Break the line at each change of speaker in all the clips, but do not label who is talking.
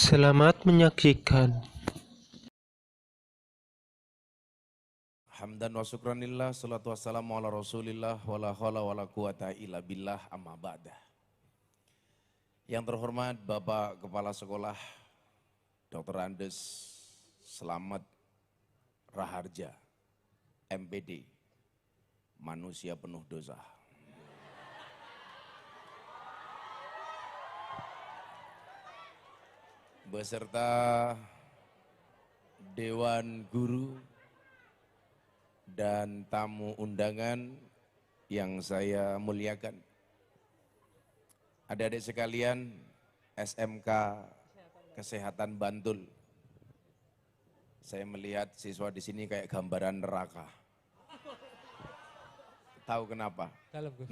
Selamat menyaksikan.
Hamdan wa syukranillah, salatu wassalamu ala rasulillah, wala hawla wala quwata illa billah, amma ba'dah. Yang terhormat Bapak Kepala Sekolah, Dr. Andes Slamet Raharja, MPD, manusia penuh dosa. Beserta Dewan Guru dan tamu undangan yang saya muliakan. Adik-adik sekalian, SMK Kesehatan Bantul. Saya melihat siswa di sini kayak gambaran neraka. Tahu kenapa?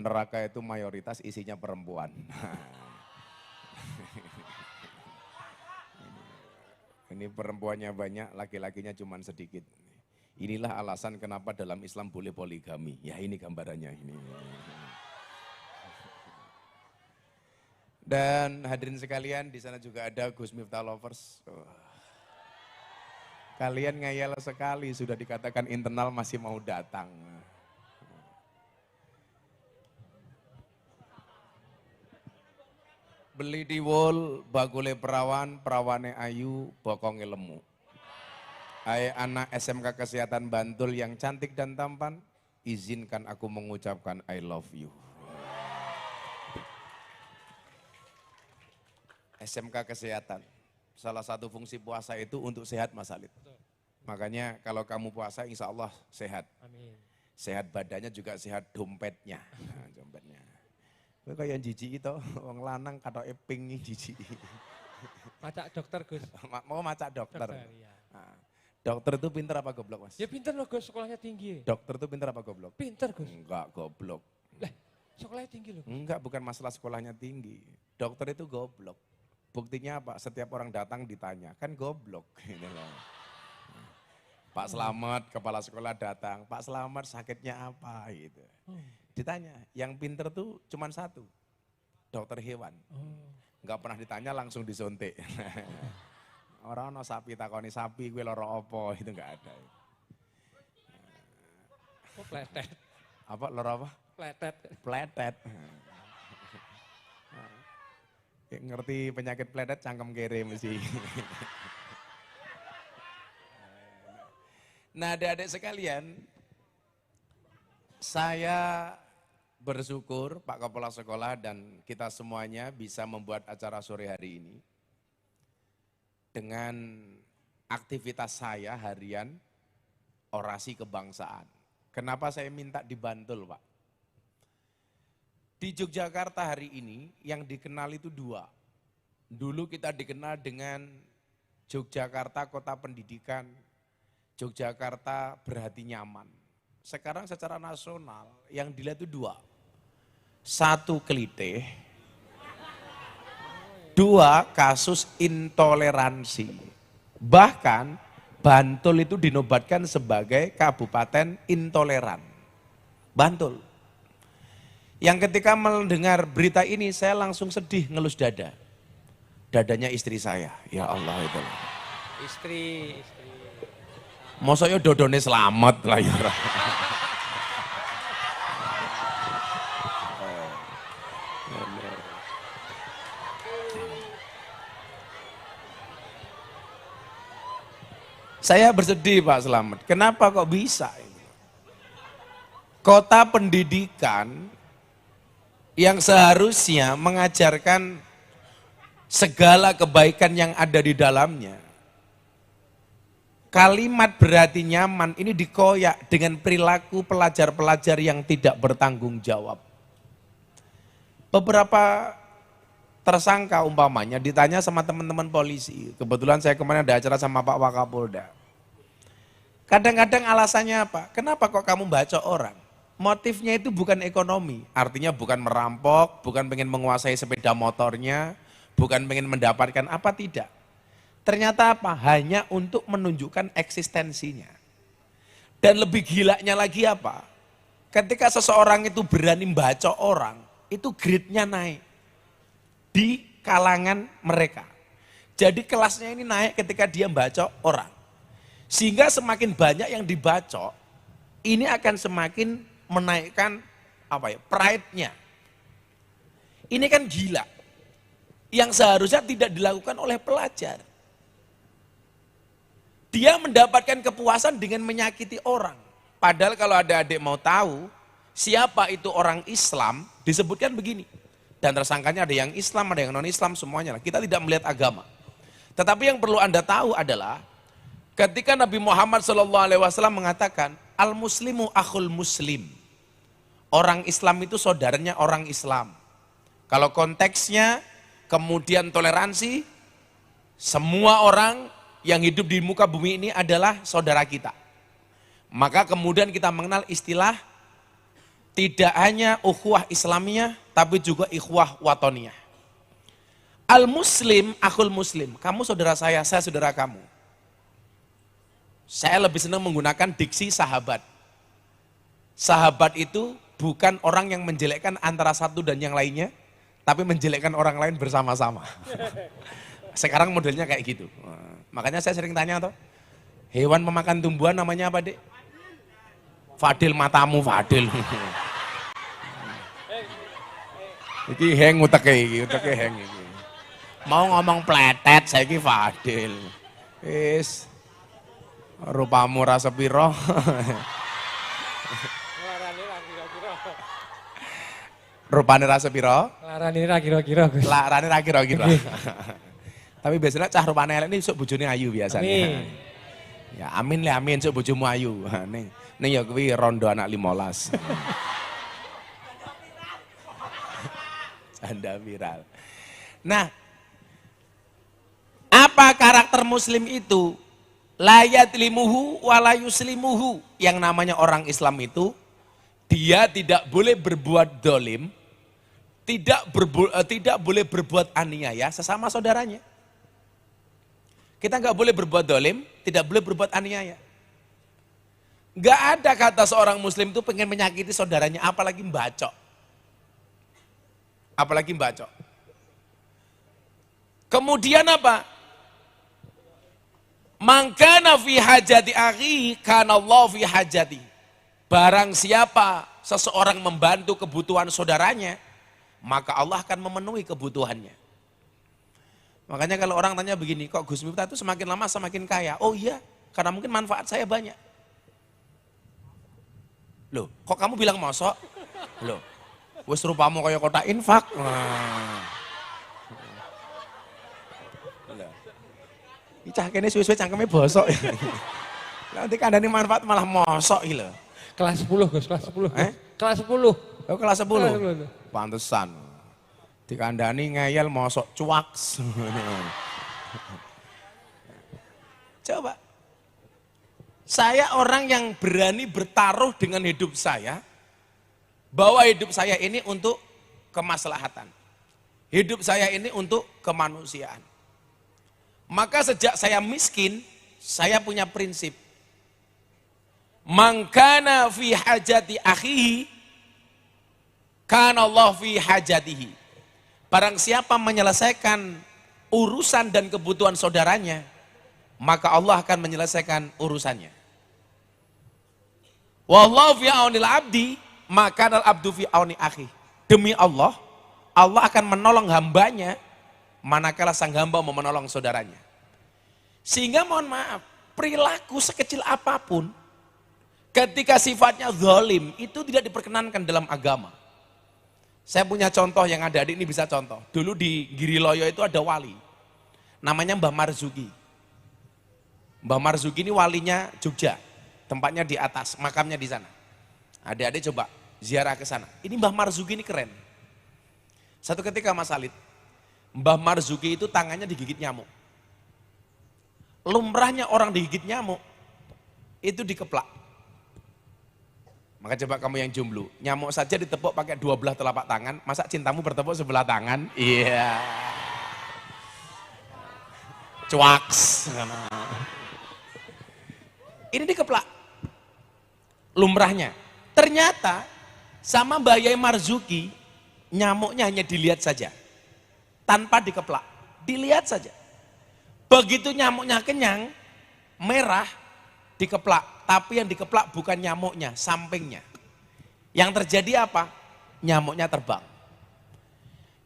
Neraka itu mayoritas isinya perempuan. Ini perempuannya banyak, laki-lakinya cuma sedikit. Inilah alasan kenapa dalam Islam boleh poligami. Ya ini gambarannya ini. Dan hadirin sekalian, di sana juga ada Gus Miftah Lovers. Kalian ngayal sekali, sudah dikatakan internal masih mau datang. Beli di wol, bagule perawan, perawane ayu, bokonge lemu. Hai anak SMK Kesehatan Bantul yang cantik dan tampan, izinkan aku mengucapkan I love you. SMK Kesehatan, salah satu fungsi puasa itu untuk sehat Mas Alid. Makanya kalau kamu puasa insya Allah sehat.
Amin.
Sehat badannya juga sehat dompetnya. Nah, dompetnya. Kowe kaya jijik itu, wong lanang katoke ping jijik.
Macak dokter Gus.
Mau macak dokter.
Iya.
Nah, dokter itu pinter apa goblok Mas?
Ya pinter loh Gus, sekolahnya tinggi.
Dokter itu pinter apa goblok?
Pinter Gus.
Enggak goblok.
Lah, sekolahnya tinggi loh.
Enggak, bukan masalah sekolahnya tinggi. Dokter itu goblok. Buktinya apa? Setiap orang datang ditanya, kan goblok. Gitu loh. Pak Slamet, kepala sekolah datang, Pak Slamet sakitnya apa gitu. Ditanya, yang pinter tuh cuma satu, dokter hewan. Enggak pernah ditanya langsung disuntik. Orang no sapi takoni sapi, gue loro opo, itu enggak ada.
Oh, pletet.
Apa loro apa?
Pletet.
Pletet. Ngerti penyakit pletet cangkem kere mesti. Nah adik-adik sekalian, saya bersyukur Pak Kepala Sekolah dan kita semuanya bisa membuat acara sore hari ini dengan aktivitas saya harian orasi kebangsaan. Kenapa saya minta di Bantul Pak? Di Yogyakarta hari ini yang dikenal itu dua. Dulu kita dikenal dengan Yogyakarta Kota Pendidikan, Yogyakarta berhati nyaman. Sekarang secara nasional yang dilihat itu dua. Satu kelitih, dua kasus intoleransi. Bahkan Bantul itu dinobatkan sebagai kabupaten intoleran. Bantul. Yang ketika mendengar berita ini saya langsung sedih ngelus dada. Dadanya istri saya, ya Allah itu.
Istri.
Mosoknya dodone selamat lah ya. Saya bersedih Pak Slamet, kenapa kok bisa? Kota pendidikan yang seharusnya mengajarkan segala kebaikan yang ada di dalamnya. Kalimat berarti nyaman ini dikoyak dengan perilaku pelajar-pelajar yang tidak bertanggung jawab. Beberapa tersangka umpamanya ditanya sama teman-teman polisi. Kebetulan saya kemarin ada acara sama Pak Wakapolda. Kadang-kadang alasannya apa? Kenapa kok kamu baca orang? Motifnya itu bukan ekonomi, artinya bukan merampok, bukan pengen menguasai sepeda motornya, bukan pengen mendapatkan apa, tidak. Ternyata apa? Hanya untuk menunjukkan eksistensinya. Dan lebih gilanya lagi apa? Ketika seseorang itu berani baca orang, itu grade-nya naik di kalangan mereka. Jadi kelasnya ini naik ketika dia bacok orang. Sehingga semakin banyak yang dibacok, ini akan semakin menaikkan pride-nya. Ini kan gila. Yang seharusnya tidak dilakukan oleh pelajar. Dia mendapatkan kepuasan dengan menyakiti orang. Padahal kalau ada adik mau tahu, siapa itu orang Islam, disebutkan begini. Dan tersangkanya ada yang Islam, ada yang non-Islam, semuanya. Kita tidak melihat agama. Tetapi yang perlu Anda tahu adalah, ketika Nabi Muhammad SAW mengatakan, Al-Muslimu akhul muslim. Orang Islam itu saudaranya orang Islam. Kalau konteksnya, kemudian toleransi, semua orang yang hidup di muka bumi ini adalah saudara kita. Maka kemudian kita mengenal istilah, tidak hanya ukhuwah Islamiyah, tapi juga ikhwah watoniyah. Al-Muslim, akhul muslim. Kamu saudara saya saudara kamu. Saya lebih senang menggunakan diksi sahabat. Sahabat itu bukan orang yang menjelekkan antara satu dan yang lainnya, tapi menjelekkan orang lain bersama-sama. Sekarang modelnya kayak gitu. Makanya saya sering tanya toh, hewan pemakan tumbuhan namanya apa, Dek? Fadil, matamu Fadil. Iki heng uteke heng iki. Mau ngomong pletet saiki Fadil. Wis rupamu ra sepiro. Rupane ra sepiro?
Larane ra kira-kira, Gus.
Larane ra kira-kira. Tapi biasanya cah rupane elek ini sok bojone ayu biasanya.
Amin.
Ya amin le amin sok bojomu ayu. Ning ya kuwi rondo anak 15. Canda viral. Nah, apa karakter muslim itu? La yadlimuhu wa la yuslimuhu. Yang namanya orang Islam itu, dia tidak boleh berbuat dolim, tidak boleh berbuat aniaya sesama saudaranya. Kita nggak boleh berbuat dolim, tidak boleh berbuat aniaya. Nggak ada kata seorang muslim itu pengen menyakiti saudaranya, apalagi mbacok. Apalagi mbacok. Kemudian apa? Mangkana fi hajati akhi, kana Allah fi hajati. Barang siapa seseorang membantu kebutuhan saudaranya, maka Allah akan memenuhi kebutuhannya. Makanya kalau orang tanya begini, kok Gus Miftah itu semakin lama semakin kaya? Oh iya, karena mungkin manfaat saya banyak. Loh, kok kamu bilang mosok? Loh, wis rupamu kaya kotak infak. Cah kene suwe-suwe cangkeme bosok. Nanti kandhane manfaat malah mosok iki lho.
Kelas 10, Gus, kelas 10. Kelas 10.
Oh, kelas 10. Pantesan. Dikandani ngeyel mosok cuaks. Coba. Saya orang yang berani bertaruh dengan hidup saya, bahwa hidup saya ini untuk kemaslahatan. Hidup saya ini untuk kemanusiaan. Maka sejak saya miskin, saya punya prinsip. Mangkana fi hajati akhihi, kana Allah fi hajatihi. Barang siapa menyelesaikan urusan dan kebutuhan saudaranya, maka Allah akan menyelesaikan urusannya. Wallahu fi aunil abdi, maka al abdu fi auni akhi. Demi Allah, Allah akan menolong hambanya manakala sang hamba mau menolong saudaranya. Sehingga mohon maaf, perilaku sekecil apapun, ketika sifatnya zalim, itu tidak diperkenankan dalam agama. Saya punya contoh yang adik-adik ini bisa contoh. Dulu di Giriloyo itu ada wali, namanya Mbah Marzuki. Mbah Marzuki ini walinya Jogja, tempatnya di atas, makamnya di sana. Adik-adik coba ziarah ke sana. Ini Mbah Marzuki ini keren. Satu ketika Mas Halid, Mbah Marzuki itu tangannya digigit nyamuk. Lumrahnya orang digigit nyamuk, itu dikeplak. Maka coba kamu yang jomblo, nyamuk saja ditepuk pakai 2 belah telapak tangan, masa cintamu bertepuk sebelah tangan? Iya. Cuaks. Ini dikeplak. Lumrahnya. Ternyata sama Mbah Yai Marzuki, nyamuknya hanya dilihat saja. Tanpa dikeplak, dilihat saja. Begitu nyamuknya kenyang, merah, dikeplak. Tapi yang dikeplak bukan nyamuknya, sampingnya. Yang terjadi apa? Nyamuknya terbang.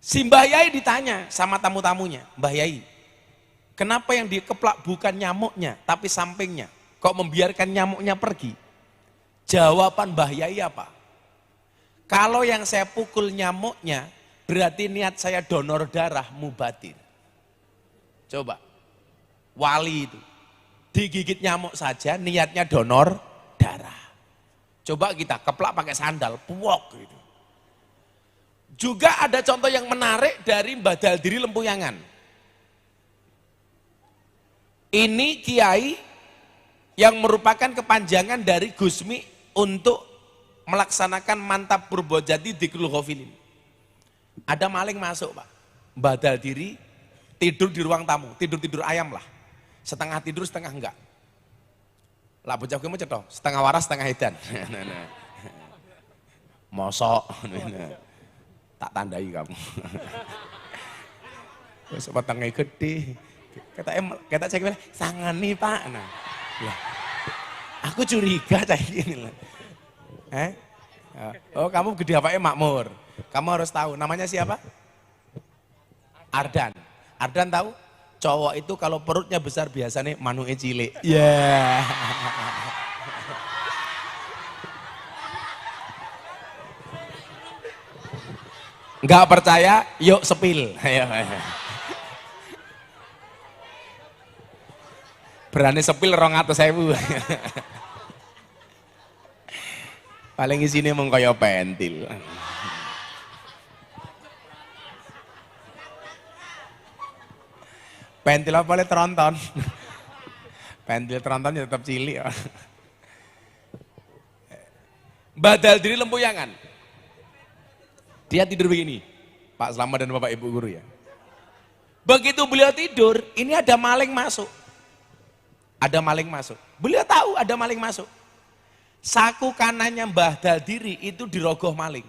Si Mbah Yai ditanya sama tamu-tamunya, Mbah Yai, kenapa yang dikeplak bukan nyamuknya, tapi sampingnya? Kok membiarkan nyamuknya pergi? Jawaban Mbah Yai apa? Kalau yang saya pukul nyamuknya, berarti niat saya donor darah mubatir. Coba, wali itu, digigit nyamuk saja niatnya donor darah. Coba kita keplak pakai sandal, puwok gitu. Juga ada contoh yang menarik dari Mbah Daldiri Lempuyangan. Ini kiai yang merupakan kepanjangan dari Gusmi untuk melaksanakan mantap Purbojati Dzikrul Ghafilin. Ada maling masuk, Pak. Mbah Daldiri tidur di ruang tamu, tidur ayam lah. Setengah tidur, setengah enggak. Lah bocah kuwi cetok, setengah waras, setengah edan. Mosok. Tak tandai kamu. Wes wetenge gede. Kata saya bilang, sangani Pak. Nah, ya. Aku curiga cah ini. Oh kamu gede apa makmur. Kamu harus tahu, namanya siapa? Ardan. Ardan tahu? Cowok itu kalau perutnya besar biasanya manuke cilik. Ya. Enggak percaya, yuk sepil. Berani sepil 200.000. Paling isine mung kaya pentil. Pentil apa boleh tronton. Pentil tronton ya tetap cilik. Mbah Daldiri Lempuyangan. Dia tidur begini, Pak Slamet dan Bapak Ibu Guru ya. Begitu beliau tidur, ini ada maling masuk. Ada maling masuk. Beliau tahu ada maling masuk. Saku kanannya Mbah Daldiri itu dirogoh maling.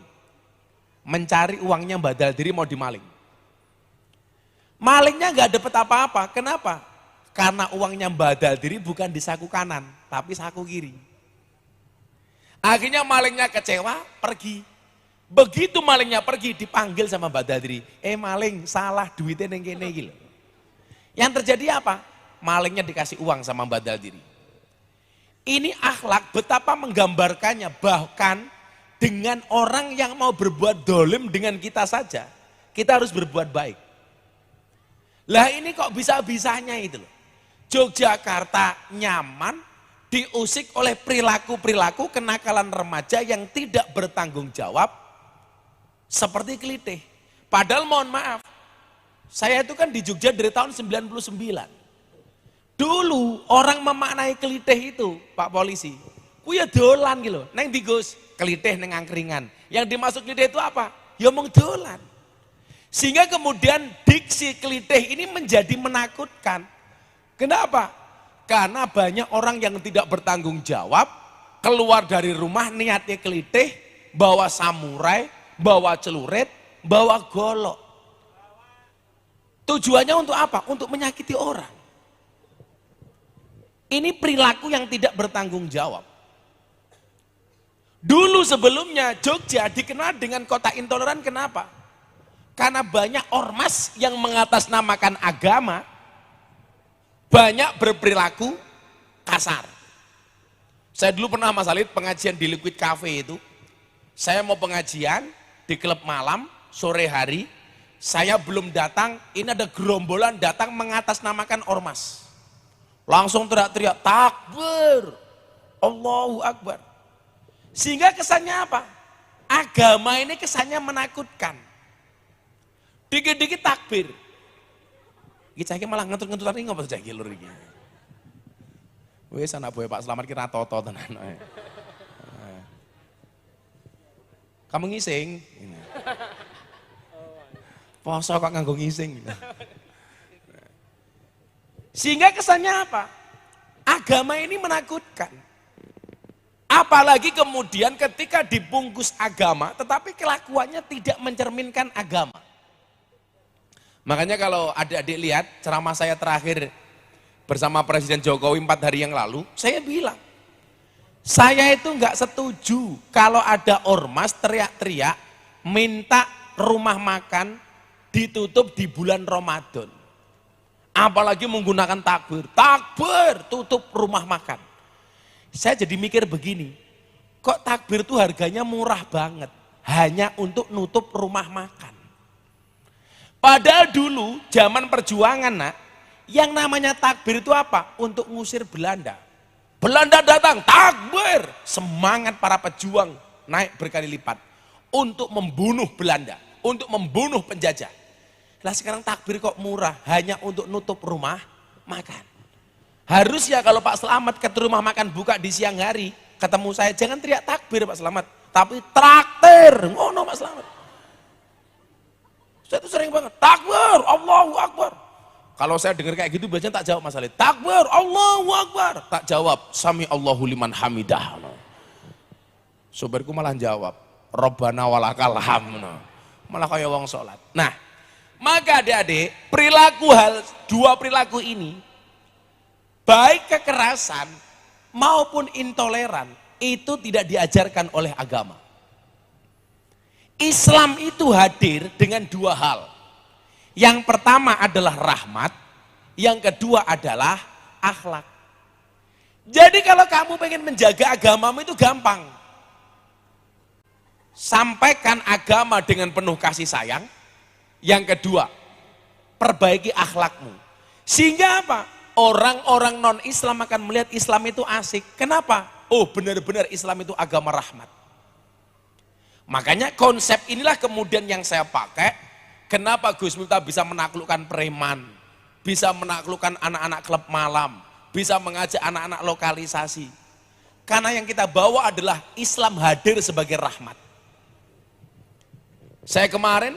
Mencari uangnya Mbah Daldiri mau dimaling. Malingnya nggak dapat apa-apa. Kenapa? Karena uangnya Mbah Daldiri bukan di saku kanan, tapi saku kiri. Akhirnya malingnya kecewa, pergi. Begitu malingnya pergi, dipanggil sama Mbah Daldiri. Maling, salah duitnya neng kene iki lho. Yang terjadi apa? Malingnya dikasih uang sama Mbah Daldiri. Ini akhlak betapa menggambarkannya, bahkan dengan orang yang mau berbuat dolim dengan kita saja, kita harus berbuat baik. Lah ini kok bisa-bisanya itu loh. Yogyakarta nyaman diusik oleh perilaku-perilaku kenakalan remaja yang tidak bertanggung jawab seperti kelitih. Padahal mohon maaf, saya itu kan di Jogja dari tahun 99. Dulu orang memaknai kelitih itu, Pak Polisi, ku ya dolan gitu, neng digus, kelitih neng angkringan. Yang dimaksud kelitih itu apa? Ya mung dolan. Sehingga kemudian diksi kelitih ini menjadi menakutkan. Kenapa? Karena banyak orang yang tidak bertanggung jawab, keluar dari rumah niatnya kelitih, bawa samurai, bawa celurit, bawa golok. Tujuannya untuk apa? Untuk menyakiti orang. Ini perilaku yang tidak bertanggung jawab. Dulu sebelumnya Jogja dikenal dengan kota intoleran, kenapa? Karena banyak ormas yang mengatasnamakan agama, banyak berperilaku kasar. Saya dulu pernah Mas Alid pengajian di Liquid Cafe itu. Saya mau pengajian di klub malam, sore hari. Saya belum datang, ini ada gerombolan datang mengatasnamakan ormas. Langsung teriak-teriak, takbir, Allahu Akbar. Sehingga kesannya apa? Agama ini kesannya menakutkan. Dikit-dikit takbir. Kita malah ngentut-ngentutan ini ngapa saja lur iki. Wis anak buah Pak Slamet kira toto tenan. Kamu ngising. Poso kok nganggo ngising. Sehingga kesannya apa? Agama ini menakutkan. Apalagi kemudian ketika dibungkus agama, tetapi kelakuannya tidak mencerminkan agama. Makanya kalau adik-adik lihat ceramah saya terakhir bersama Presiden Jokowi 4 hari yang lalu, saya bilang, saya itu nggak setuju kalau ada ormas teriak-teriak minta rumah makan ditutup di bulan Ramadan. Apalagi menggunakan takbir, takbir tutup rumah makan. Saya jadi mikir begini, kok takbir itu harganya murah banget, hanya untuk nutup rumah makan. Padahal dulu zaman perjuangan nak, yang namanya takbir itu apa? Untuk ngusir Belanda. Belanda datang, takbir, semangat para pejuang naik berkali lipat untuk membunuh Belanda, untuk membunuh penjajah. Lah sekarang takbir kok murah, hanya untuk nutup rumah makan. Harusnya kalau Pak Slamet ke rumah makan buka di siang hari, ketemu saya, jangan teriak takbir Pak Slamet, tapi traktir, ngono Pak Slamet. Saya tuh sering banget, takbir, Allahu Akbar. Kalau saya dengar kayak gitu biasanya tak jawab masalah, takbir, Allahu Akbar. Tak jawab, sami Allahu liman hamidah. Sopirku malah jawab, Robbana walakal hamd. Malah kayak wong sholat. Nah, maka adik-adik, dua perilaku ini, baik kekerasan maupun intoleran, itu tidak diajarkan oleh agama. Islam itu hadir dengan dua hal. Yang pertama adalah rahmat, yang kedua adalah akhlak. Jadi kalau kamu pengen menjaga agamamu itu gampang. Sampaikan agama dengan penuh kasih sayang. Yang kedua, perbaiki akhlakmu. Sehingga apa? Orang-orang non-Islam akan melihat Islam itu asik. Kenapa? Oh, benar-benar Islam itu agama rahmat. Makanya konsep inilah kemudian yang saya pakai. Kenapa Gus Miftah bisa menaklukkan preman, bisa menaklukkan anak-anak klub malam, bisa mengajak anak-anak lokalisasi. Karena yang kita bawa adalah Islam hadir sebagai rahmat. Saya kemarin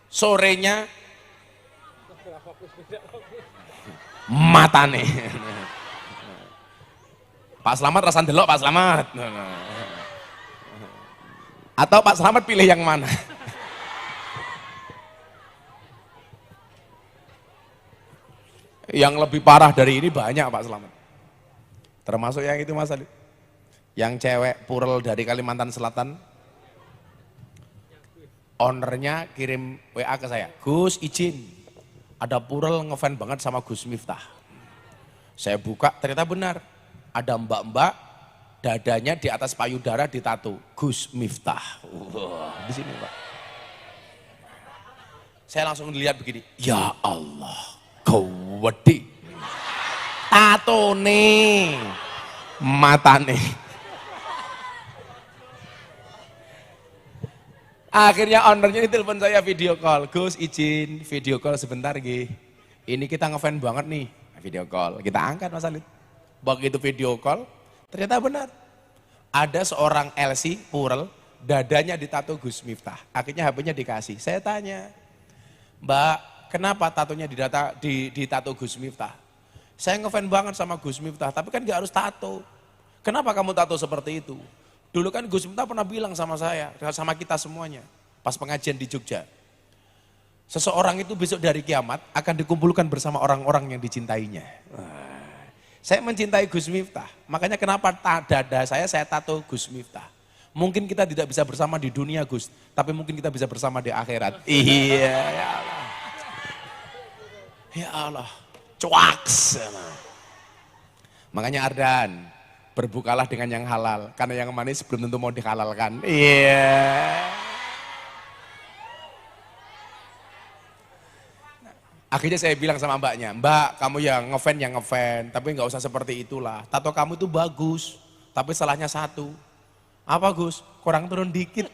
sorenya matane. Pak Slamet rasan delok Pak Slamet. Atau Pak Slamet pilih yang mana? Yang lebih parah dari ini banyak Pak Slamet. Termasuk yang itu Mas Ali. Yang cewek purel dari Kalimantan Selatan. Ownernya kirim WA ke saya. Gus izin, ada purel ngefans banget sama Gus Miftah. Saya buka ternyata benar. Ada mbak-mbak dadanya di atas payudara ditato Gus Miftah. Di sini Pak. Saya langsung lihat begini. Ya Allah. Gawedi tato nih mata nih. Akhirnya ownernya telepon saya video call, Gus izin video call sebentar gih. Ini kita ngefans banget nih, video call. Kita angkat Mas Alid. Begitu video call, ternyata benar. Ada seorang LC purel, dadanya ditato Gus Miftah. Akhirnya HP-nya dikasih. Saya tanya, Mbak, kenapa tatonya ditato Gus Miftah? Saya ngefans banget sama Gus Miftah, tapi kan gak harus tato. Kenapa kamu tato seperti itu? Dulu kan Gus Miftah pernah bilang sama saya, sama kita semuanya, pas pengajian di Jogja. Seseorang itu besok dari kiamat akan dikumpulkan bersama orang-orang yang dicintainya. Saya mencintai Gus Miftah, makanya kenapa dada saya tato Gus Miftah. Mungkin kita tidak bisa bersama di dunia Gus, tapi mungkin kita bisa bersama di akhirat. Iya, ya Allah. Ya Allah, cuaks. Makanya Ardan, berbukalah dengan yang halal, karena yang manis belum tentu mau dihalalkan. Iya. Akhirnya saya bilang sama mbaknya, Mbak kamu yang ngefans, tapi nggak usah seperti itulah. Tato kamu itu bagus, tapi salahnya satu. Apa Gus? Kurang turun dikit.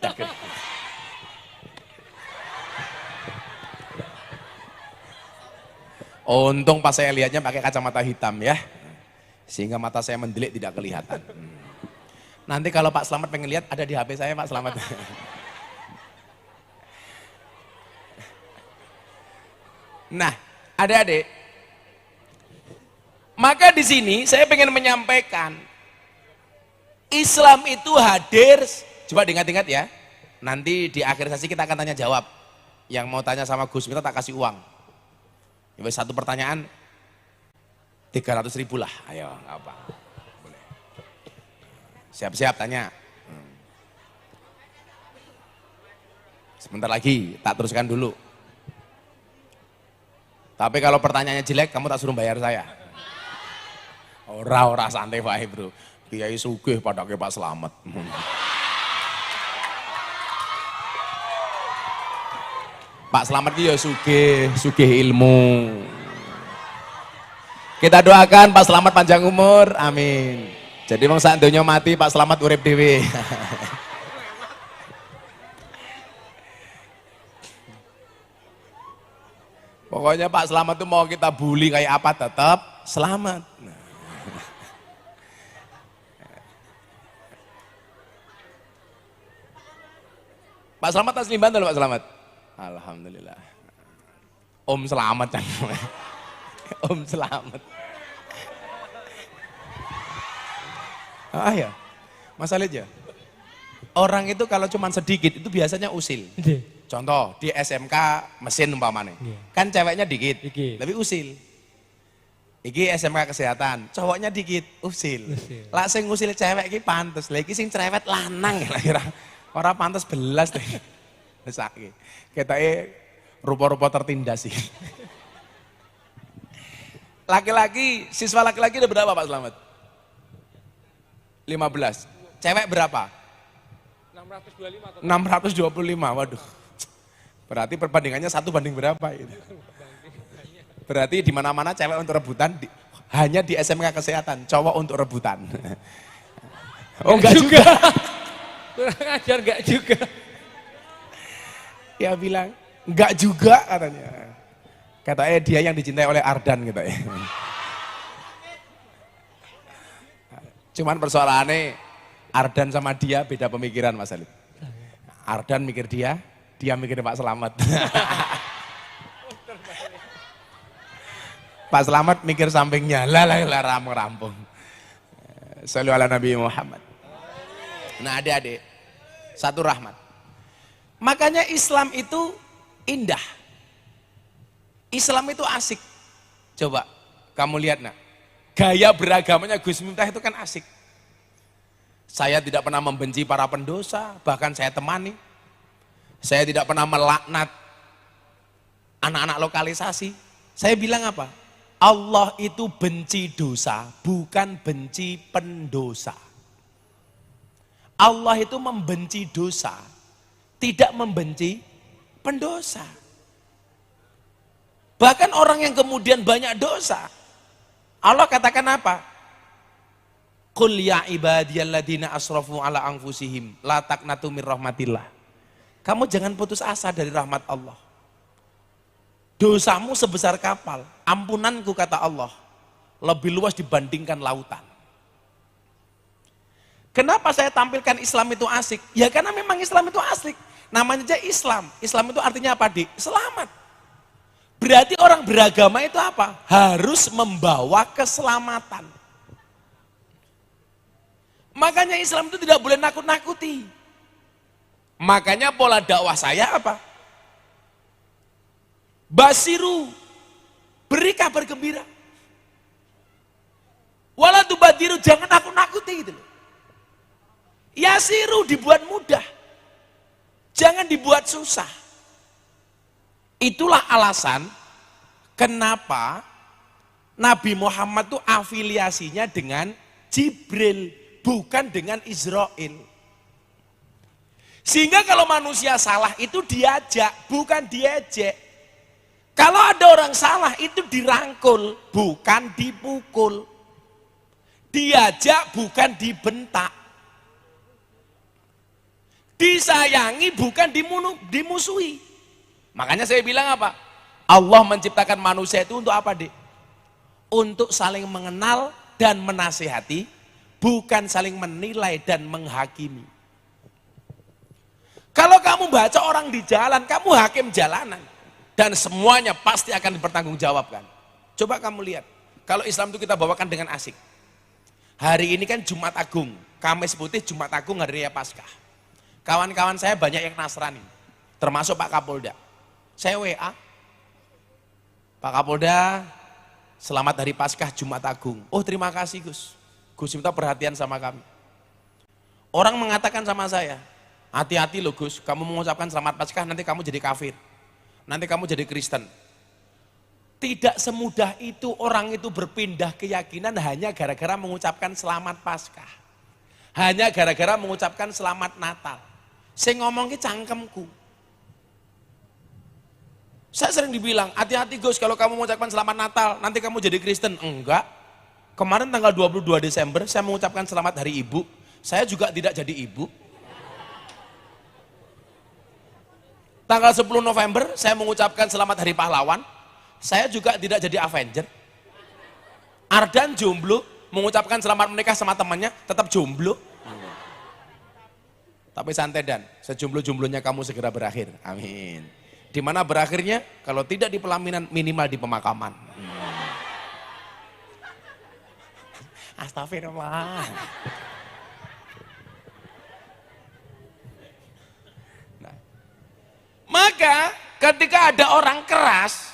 Untung pas saya lihatnya pakai kacamata hitam ya, sehingga mata saya mendelik tidak kelihatan. Nanti kalau Pak Slamet pengen lihat ada di HP saya Pak Slamet. Nah, adik-adik, maka di sini saya pengen menyampaikan Islam itu hadir. Coba diingat-ingat ya. Nanti di akhir sesi kita akan tanya jawab. Yang mau tanya sama Gus Miftah tak kasih uang. Satu pertanyaan 300.000 lah, ayo nggak apa. Boleh. Siap-siap tanya. Sebentar lagi, tak teruskan dulu. Tapi kalau pertanyaannya jelek, kamu tak suruh bayar saya. Ora santai wae bro. Kiai sugih padake Pak Slamet. Pak Slamet iki ya sugih ilmu. Kita doakan Pak Slamet panjang umur, amin. Jadi wong sak donya mati, Pak Slamet urip dhewe. Pokoknya Pak Slamet tuh mau kita bully kayak apa tetap selamat. Pak Slamet asli Bantul Pak Slamet. Alhamdulillah. Om Selamat kan. Om Selamat. Ah ya, masalah aja. Orang itu kalau cuma sedikit itu biasanya usil. Contoh di SMK mesin umpamanya, kan ceweknya dikit, lebih usil. Iki SMK kesehatan, cowoknya dikit, usil. Lah sing usil cewek iki pantes, lagi sing cerewet lanang kira-kira. Orang pantes belas deh. Mesake. Ketoke rupa-rupa tertindas sih. Laki-laki, siswa laki-laki udah berapa Pak Slamet? 15. Cewek berapa?
625 atau
625, waduh. Berarti perbandingannya 1 banding berapa itu? Berarti di mana-mana cewek untuk rebutan, hanya di SMK kesehatan, cowok untuk rebutan. Oh enggak juga.
kurang ajar enggak juga.
Ya bilang, enggak juga katanya. Katanya dia yang dicintai oleh Ardan gitu ya. Cuman persoalannya Ardan sama dia beda pemikiran Mas Alif. Ardan mikir dia mikir Pak Slamet. Pak Slamet mikir sampingnya, lah rampung. Shallu ala Nabi Muhammad. Nah adik-adik, satu rahmat. Makanya Islam itu indah. Islam itu asik. Coba kamu lihat nak, gaya beragamanya Gus Miftah itu kan asik. Saya tidak pernah membenci para pendosa, bahkan saya temani. Saya tidak pernah melaknat anak-anak lokalisasi. Saya bilang apa? Allah itu benci dosa, bukan benci pendosa. Allah itu membenci dosa, tidak membenci pendosa. Bahkan orang yang kemudian banyak dosa, Allah katakan apa? Qul ya ibadiyalladzina asrafu ala anfusihim la taqnatu mir rahmatillah. Kamu jangan putus asa dari rahmat Allah. Dosamu sebesar kapal, ampunanku kata Allah lebih luas dibandingkan lautan. Kenapa saya tampilkan Islam itu asik? Ya karena memang Islam itu asik. Namanya aja Islam. Islam itu artinya apa, Dik? Selamat. Berarti orang beragama itu apa? Harus membawa keselamatan. Makanya Islam itu tidak boleh nakut-nakuti. Makanya pola dakwah saya apa? Basiru, beri kabar gembira. Wala tubadiru, jangan nakut-nakuti gitu loh. Yasiru, dibuat mudah. Jangan dibuat susah. Itulah alasan kenapa Nabi Muhammad itu afiliasinya dengan Jibril, bukan dengan Israel. Sehingga kalau manusia salah itu diajak, bukan diejek. Kalau ada orang salah itu dirangkul, bukan dipukul. Diajak, bukan dibentak. Disayangi, bukan dimusuhi. Makanya saya bilang apa? Allah menciptakan manusia itu untuk apa, Dik? Untuk saling mengenal dan menasihati, bukan saling menilai dan menghakimi. Kalau kamu baca orang di jalan, kamu hakim jalanan. Dan semuanya pasti akan dipertanggungjawabkan. Coba kamu lihat, kalau Islam itu kita bawakan dengan asik. Hari ini kan Jumat Agung, Kamis Putih, Jumat Agung, Hari Raya Paskah. Kawan-kawan saya banyak yang Nasrani, termasuk Pak Kapolda. Saya WA, Pak Kapolda, Selamat Hari Paskah Jumat Agung. Oh terima kasih Gus. Gus minta perhatian sama kami. Orang mengatakan sama saya, hati-hati loh Gus, kamu mengucapkan selamat Paskah nanti kamu jadi kafir. Nanti kamu jadi Kristen. Tidak semudah itu orang itu berpindah keyakinan hanya gara-gara mengucapkan selamat Paskah. Hanya gara-gara mengucapkan selamat Natal. Saya ngomong ke cangkemku. Saya sering dibilang, hati-hati Gus kalau kamu mengucapkan selamat Natal, nanti kamu jadi Kristen. Enggak. Kemarin tanggal 22 Desember saya mengucapkan selamat Hari Ibu. Saya juga tidak jadi ibu. Tanggal 10 November saya mengucapkan selamat Hari Pahlawan. Saya juga tidak jadi Avenger. Ardan jomblo, mengucapkan selamat menikah sama temannya, tetap jomblo. Tapi santai Dan, sejomblo-jomblonya kamu segera berakhir. Amin. Di mana berakhirnya? Kalau tidak di pelaminan, minimal di pemakaman. Astagfirullah. Nah. Maka ketika ada orang keras,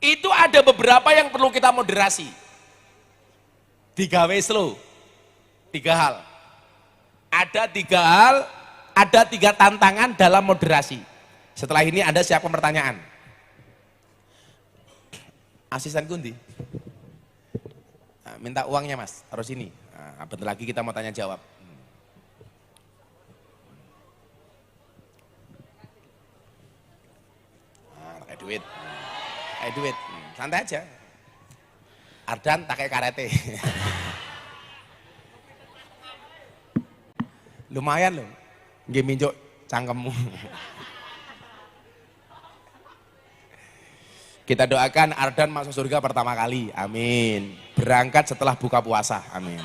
itu ada beberapa yang perlu kita moderasi. Digawe slow. 3 hal. Ada 3 hal, ada 3 tantangan dalam moderasi. Setelah ini Anda siapkan pertanyaan. Asisten Kundi. Nah, minta uangnya Mas, taruh sini. Nah, bentar lagi kita mau tanya jawab. Nah, pakai duit. Pakai duit. Santai aja. Ardan tak kayak karate. Lumayan loh. Nggih minjuk cangkemmu. Kita doakan Ardan masuk surga pertama kali, amin. Berangkat setelah buka puasa, amin.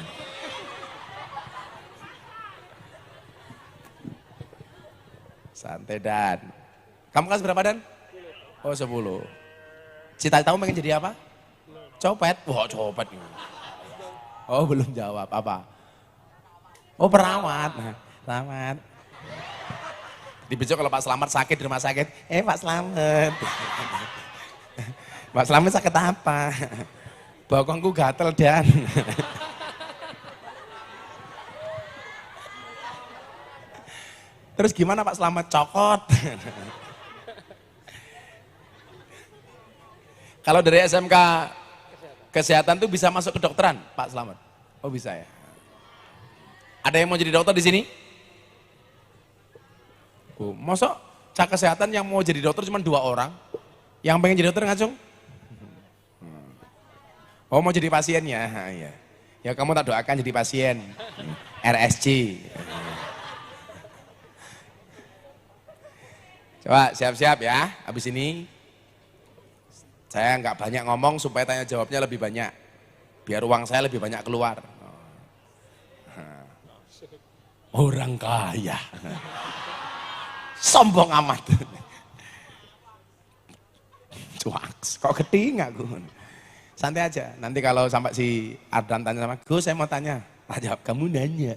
Santai Dan. Kamu kelas berapa Dan? Oh 10. Cita-cita kamu pengen jadi apa? Copet? Wah copet. Oh belum jawab, apa? Oh perawat, perawat. Di besok kalau Pak Slamet sakit di rumah sakit, Pak Slamet. Pak Slamet sakit apa? Bokongku gatel Dan. Terus gimana Pak Slamet? Cokot. Kalau dari SMK Kesehatan tuh bisa masuk ke dokteran Pak Slamet? Oh bisa ya. Ada yang mau jadi dokter di sini? Oh, masa cak kesehatan yang mau jadi dokter cuma 2 orang? Yang pengen jadi dokter ngacung? Oh mau jadi pasien ya? Ya. Ya kamu tak doakan jadi pasien. RSC. Coba siap-siap ya. Habis ini saya nggak banyak ngomong supaya tanya jawabnya lebih banyak. Biar uang saya lebih banyak keluar. Orang kaya. Sombong amat. Cuaks, kok keting aku. Santai aja, nanti kalau sampai si Ardan tanya sama, Gus saya mau tanya. Jawab, kamu nanya.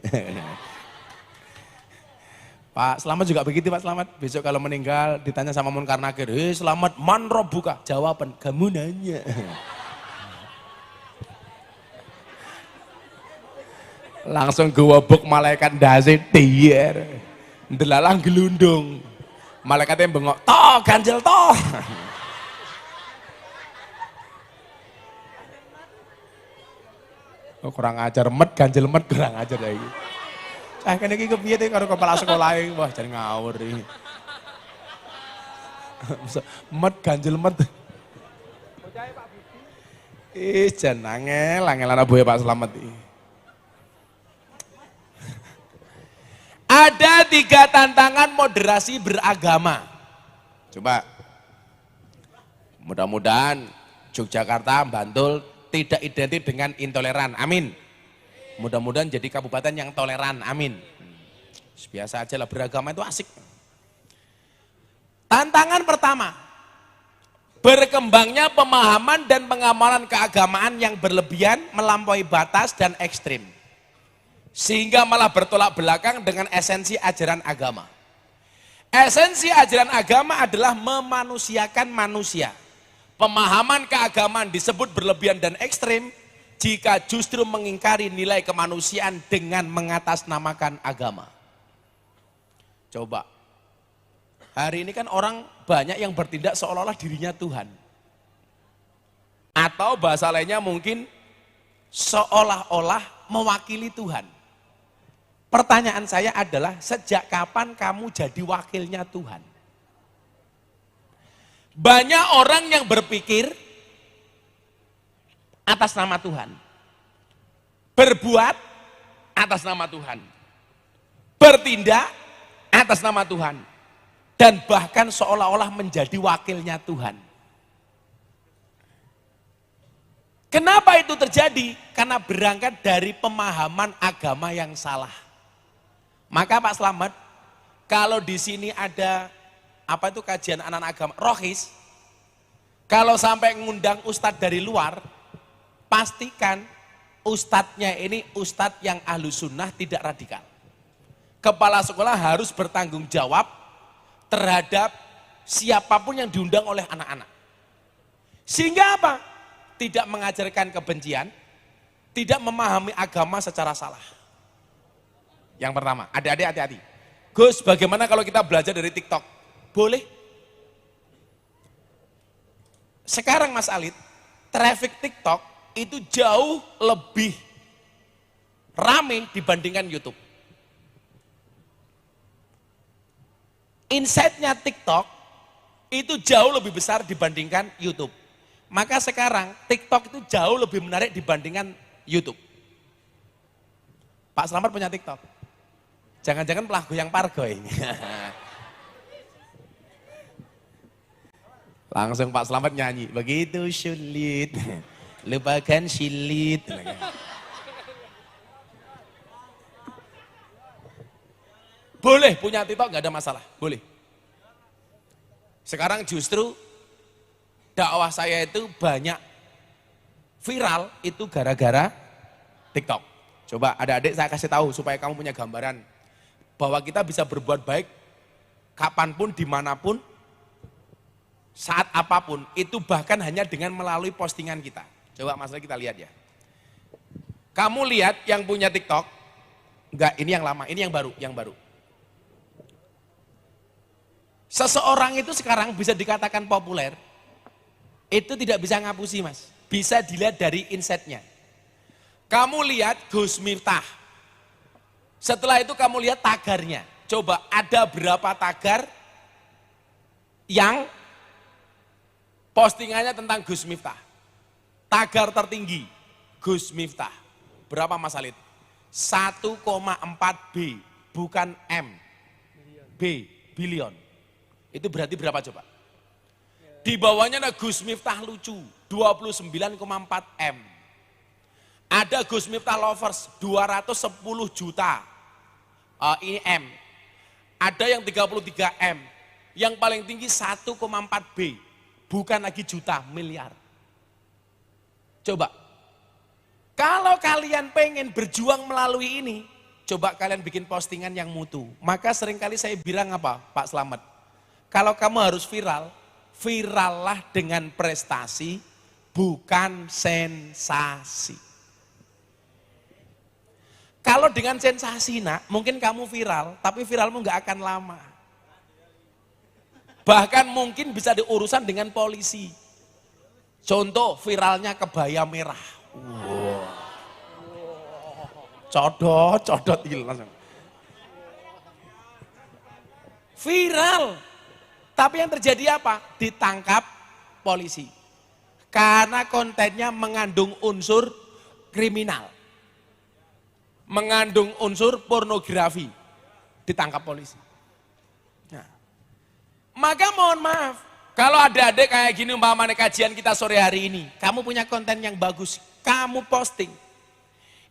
Pak Slamet juga begitu Pak Slamet. Besok kalau meninggal ditanya sama Munkar Nakir, Slamet man robuka. Jawaban, kamu nanya. Langsung gewobok malaikat ndase dier. Ndelalang gelundung. Malaikatnya bengok, toh ganjel toh. Oh, kurang ajar met ganjel met kurang ajar lagi. Cah kene iki kepiye te karo kepala sekolah iki? Wah, jan ngawur iki. Met ganjel met. Percaya Pak Budi. Jan angel anak boye Pak Slamet iki. Ada 3 tantangan moderasi beragama. Coba, mudah-mudahan Yogyakarta, Bantul tidak identik dengan intoleran, amin. Mudah-mudahan jadi kabupaten yang toleran, amin. Biasa aja lah, beragama itu asik. Tantangan pertama, berkembangnya pemahaman dan pengamalan keagamaan yang berlebihan, melampaui batas dan ekstrim. Sehingga malah bertolak belakang dengan esensi ajaran agama. Esensi ajaran agama adalah memanusiakan manusia. Pemahaman keagamaan disebut berlebihan dan ekstrim jika justru mengingkari nilai kemanusiaan dengan mengatasnamakan agama. Coba, hari ini kan orang banyak yang bertindak seolah-olah dirinya Tuhan. Atau bahasa lainnya mungkin seolah-olah mewakili Tuhan. Pertanyaan saya adalah, sejak kapan kamu jadi wakilnya Tuhan? Banyak orang yang berpikir atas nama Tuhan. Berbuat atas nama Tuhan. Bertindak atas nama Tuhan. Dan bahkan seolah-olah menjadi wakilnya Tuhan. Kenapa itu terjadi? Karena berangkat dari pemahaman agama yang salah. Maka Pak Slamet, kalau di sini ada apa itu kajian anak-anak agama, rohis, kalau sampai ngundang ustadz dari luar, pastikan ustadznya ini ustadz yang ahlu sunnah, tidak radikal. Kepala sekolah harus bertanggung jawab terhadap siapapun yang diundang oleh anak-anak. Sehingga apa? Tidak mengajarkan kebencian, tidak memahami agama secara salah. Yang pertama, adik-adik hati-hati. Gus, bagaimana kalau kita belajar dari TikTok? Boleh. Sekarang Mas Alit, traffic TikTok itu jauh lebih rame dibandingkan YouTube. Insight-nya TikTok itu jauh lebih besar dibandingkan YouTube. Maka sekarang TikTok itu jauh lebih menarik dibandingkan YouTube. Pak Slamet punya TikTok. Jangan-jangan pelaku yang pargoy. Langsung Pak Slamet nyanyi, begitu sulit, lupakan silit. Boleh punya TikTok, gak ada masalah, boleh. Sekarang justru dakwah saya itu banyak viral itu gara-gara TikTok. Coba adik-adik saya kasih tahu supaya kamu punya gambaran bahwa kita bisa berbuat baik kapanpun, dimanapun, saat apapun, itu bahkan hanya dengan melalui postingan kita. Coba Mas, kita lihat ya. Kamu lihat yang punya TikTok, enggak, ini yang lama, ini yang baru. Seseorang itu sekarang bisa dikatakan populer, itu tidak bisa ngapusi Mas, bisa dilihat dari insight-nya. Kamu lihat Gus Miftah, setelah itu kamu lihat tagarnya. Coba ada berapa tagar yang postingannya tentang Gus Miftah. Tagar tertinggi Gus Miftah. Berapa Mas Alit? 1,4 B, bukan M. B, bilion. Itu berarti berapa coba? Di bawahnya ada Gus Miftah lucu, 29,4 M. Ada Gus Miftah Lovers 210 juta, ini M. Ada yang 33 M, yang paling tinggi 1,4 B, bukan lagi juta, miliar. Coba, kalau kalian pengen berjuang melalui ini, coba kalian bikin postingan yang mutu. Maka seringkali saya bilang apa Pak Slamet, kalau kamu harus viral, virallah dengan prestasi, bukan sensasi. Kalau dengan sensasi nak, mungkin kamu viral, tapi viralmu nggak akan lama. Bahkan mungkin bisa diurusan dengan polisi. Contoh viralnya kebaya merah. Wow. Codot hilang. Viral. Tapi yang terjadi apa? Ditangkap polisi. Karena kontennya mengandung unsur kriminal. Mengandung unsur pornografi, ditangkap polisi. Nah, maka mohon maaf, kalau ada adik kayak gini umpamanya kajian kita sore hari ini, kamu punya konten yang bagus, kamu posting,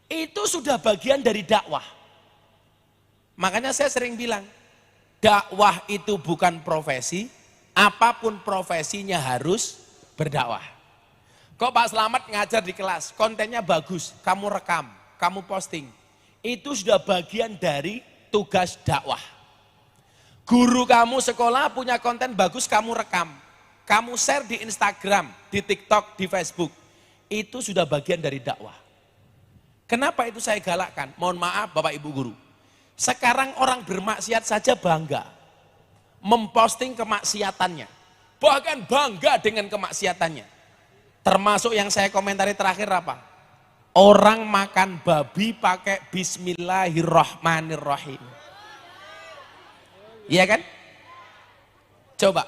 itu sudah bagian dari dakwah. Makanya saya sering bilang, dakwah itu bukan profesi, apapun profesinya harus berdakwah. Kok Pak Slamet ngajar di kelas, kontennya bagus, kamu rekam, kamu posting. Itu sudah bagian dari tugas dakwah. Guru kamu sekolah punya konten bagus, kamu rekam. kamu share di Instagram, di TikTok, di Facebook, itu sudah bagian dari dakwah. Kenapa itu saya galakkan? Mohon maaf Bapak Ibu Guru. Sekarang orang bermaksiat saja bangga memposting kemaksiatannya. Bahkan bangga dengan kemaksiatannya. Termasuk yang saya komentari terakhir apa? Orang makan babi pakai bismillahirrahmanirrahim. Iya kan? Coba.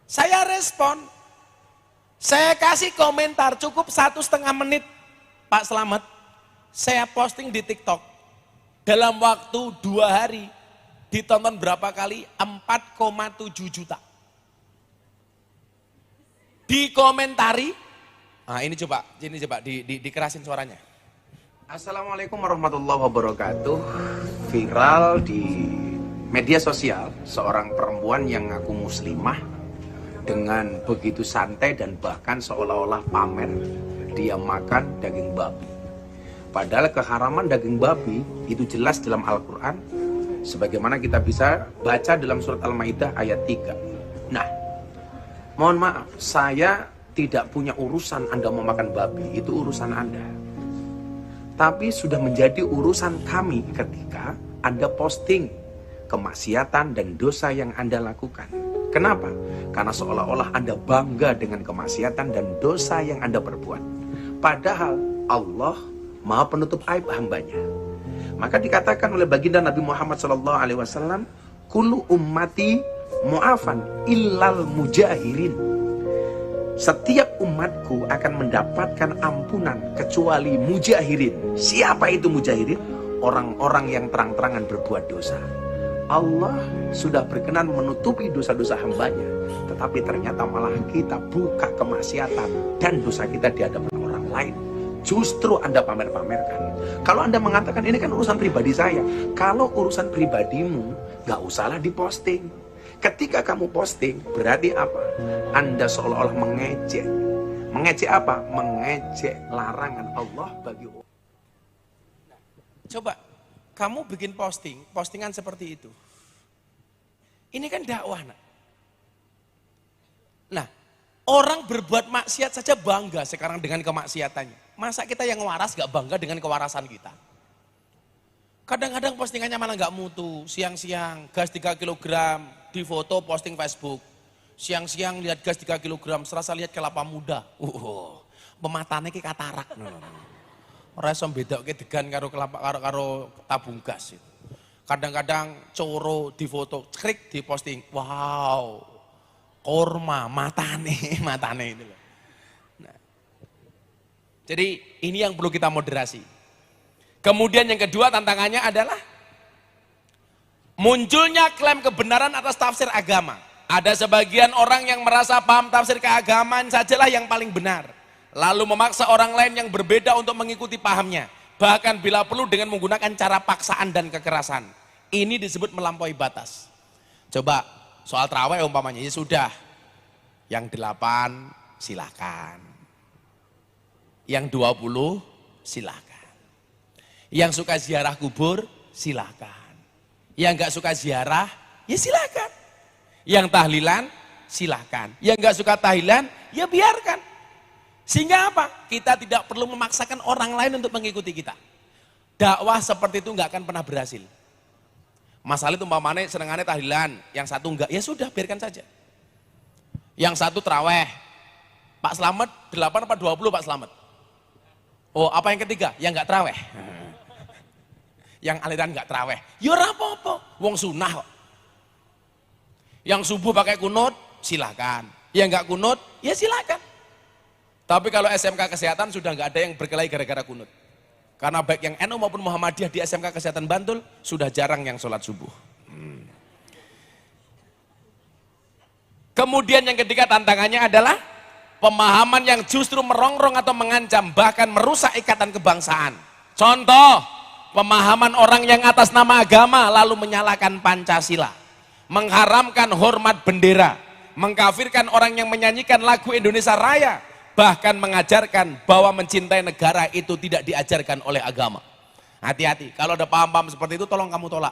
Saya respon. Saya kasih komentar cukup 1,5 menit. Pak Slamet, saya posting di TikTok. Dalam waktu 2 hari, ditonton berapa kali? 4,7 juta. Dikomentari, nah ini coba dikerasin suaranya.
Assalamualaikum warahmatullahi wabarakatuh. Viral di media sosial seorang perempuan yang ngaku muslimah dengan begitu santai dan bahkan seolah-olah pamer dia makan daging babi. Padahal keharaman daging babi itu jelas dalam Al-Quran, sebagaimana kita bisa baca dalam surat Al-Maidah ayat 3. Nah, mohon maaf, saya tidak punya urusan Anda mau makan babi, itu urusan Anda. Tapi sudah menjadi urusan kami ketika Anda posting kemaksiatan dan dosa yang Anda lakukan. Kenapa? Karena seolah-olah Anda bangga dengan kemaksiatan dan dosa yang Anda perbuat. Padahal Allah Maha penutup aib hambanya. Maka dikatakan oleh baginda Nabi Muhammad SAW, kullu ummati mu'afan illal mujahirin. Setiap umatku akan mendapatkan ampunan kecuali mujahirin. Siapa itu mujahirin? Orang-orang yang terang-terangan berbuat dosa. Allah sudah berkenan menutupi dosa-dosa hambanya, tetapi ternyata malah kita buka kemaksiatan dan dosa kita di hadapan orang lain. Justru Anda pamer-pamerkan. Kalau Anda mengatakan ini kan urusan pribadi saya, kalau urusan pribadimu gak usahlah diposting. Ketika kamu posting berarti apa? Anda seolah-olah mengejek. Mengejek apa? Mengejek larangan Allah bagi orang.
Coba kamu bikin postingan seperti itu. Ini kan dakwah, nak. Nah, orang berbuat maksiat saja bangga sekarang dengan kemaksiatannya. Masa kita yang waras gak bangga dengan kewarasan kita? Kadang-kadang postingannya malah gak mutu. Siang-siang gas 3 kg di foto posting Facebook. Siang-siang lihat gas 3 kg, serasa lihat kelapa muda. Pematane ki katarak. Ora iso bedake degan karo kelapa karo tabung gas itu. Kadang-kadang coro di foto, klik di posting. Wow. Korma, matane itu loh. Nah. Jadi ini yang perlu kita moderasi. Kemudian yang kedua tantangannya adalah munculnya klaim kebenaran atas tafsir agama. Ada sebagian orang yang merasa paham tafsir keagamaan sajalah yang paling benar. Lalu memaksa orang lain yang berbeda untuk mengikuti pahamnya. Bahkan bila perlu dengan menggunakan cara paksaan dan kekerasan. Ini disebut melampaui batas. Coba soal terawih umpamanya, ya sudah. Yang 8 silakan. Yang 20 silakan. Yang suka ziarah kubur silakan. Yang gak suka ziarah ya silakan. Yang tahlilan silakan. Yang gak suka tahlilan ya biarkan. Sehingga apa? Kita tidak perlu memaksakan orang lain untuk mengikuti kita. Dakwah seperti itu nggak akan pernah berhasil. Masalah itu umpamanya senengannya tahlilan, yang satu enggak, ya sudah biarkan saja. Yang satu terawih. Pak Slamet 8 apa 20 Pak Slamet? Oh, apa yang ketiga? Yang enggak terawih. Yang aliran enggak terawih. Ya ora apa-apa, wong sunah kok. Yang subuh pakai kunut, silakan. Yang enggak kunut, ya silakan. Tapi kalau SMK Kesehatan sudah nggak ada yang berkelahi gara-gara kunut. Karena baik yang NU maupun Muhammadiyah di SMK Kesehatan Bantul sudah jarang yang sholat subuh. Kemudian yang ketiga tantangannya adalah pemahaman yang justru merongrong atau mengancam bahkan merusak ikatan kebangsaan. Contoh, pemahaman orang yang atas nama agama lalu menyalahkan Pancasila, mengharamkan hormat bendera, mengkafirkan orang yang menyanyikan lagu Indonesia Raya, bahkan mengajarkan bahwa mencintai negara itu tidak diajarkan oleh agama. Hati-hati, kalau ada paham-paham seperti itu tolong kamu tolak.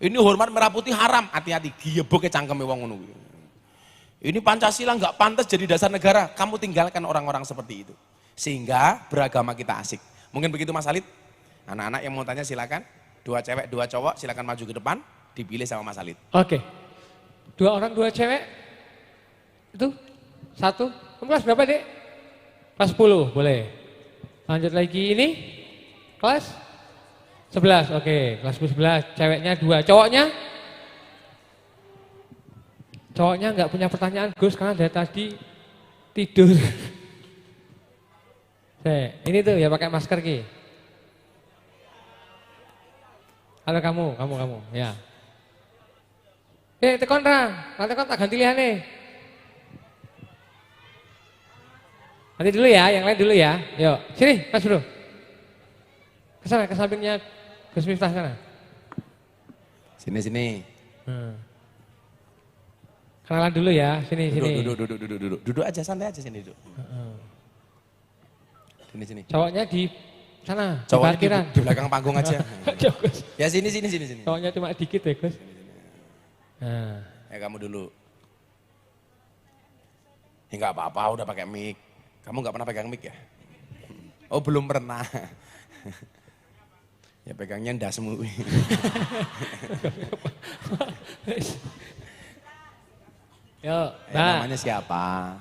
Ini hormat merah putih haram, hati-hati, giyebok cangkeme wong ngono. Ini Pancasila nggak pantas jadi dasar negara. Kamu tinggalkan orang-orang seperti itu. Sehingga beragama kita asik. Mungkin begitu Mas Halid? Anak-anak yang mau tanya silakan. 2 cewek, 2 cowok silakan maju ke depan. Dipilih sama Mas Halid.
Oke. 2 orang 2 cewek. Itu 1. Kamu kelas berapa, Dek? Kelas 10, boleh. Lanjut lagi ini. Kelas 11. Oke, kelas 11. Ceweknya 2. Cowoknya nggak punya pertanyaan Gus karena dari tadi tidur. Ini tuh ya pakai masker Ki. Halo kamu, ya. Tekon tak ganti lihat nih. Nanti dulu ya, yang lain dulu ya. Yuk, sini Mas Bro. Kesana, ke sampingnya Gus Miftah sana.
Sini.
Kenalan dulu ya, sini.
Duduk aja, santai aja sini duduk. Sini.
Cowoknya di sana,
Cowoknya
di parkiran.
di belakang panggung aja. Ya sini.
Cowoknya cuma dikit ya Gus. Nah.
Ya kamu dulu. Ya nggak apa-apa, udah pakai mic. Kamu nggak pernah pegang mic ya? Oh belum pernah. Ya pegangnya ndasmu.
Yo,
Namanya siapa?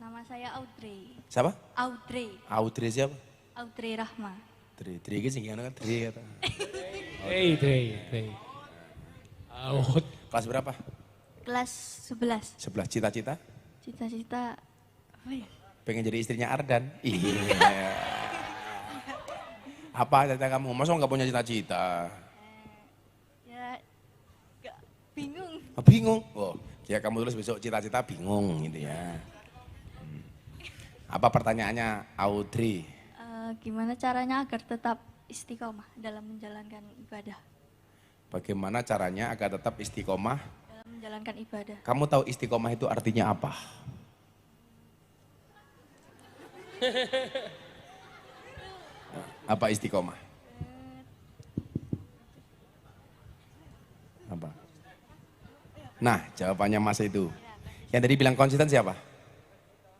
Nama saya Audrey.
Siapa?
Audrey.
Audrey siapa?
Audrey Rahma.
Dri iki sing ngono kan Dri kata.
Dre.
Kelas berapa?
Kelas 11.
11. Cita-cita?
Cita-cita apa ya?
Pengen jadi istrinya Ardan. Iya. Apa cita kamu? Masa nggak punya cita-cita?
Ya bingung.
Bingung. Oh, ya kamu tulis besok cita-cita bingung gitu ya. Apa pertanyaannya Audrey?
Gimana caranya agar tetap istiqomah dalam menjalankan ibadah?
Bagaimana caranya agar tetap istiqomah?
Dalam menjalankan ibadah.
Kamu tahu istiqomah itu artinya apa? Apa istiqomah? Apa? Nah, jawabannya Mas itu. Yang tadi bilang konsisten siapa?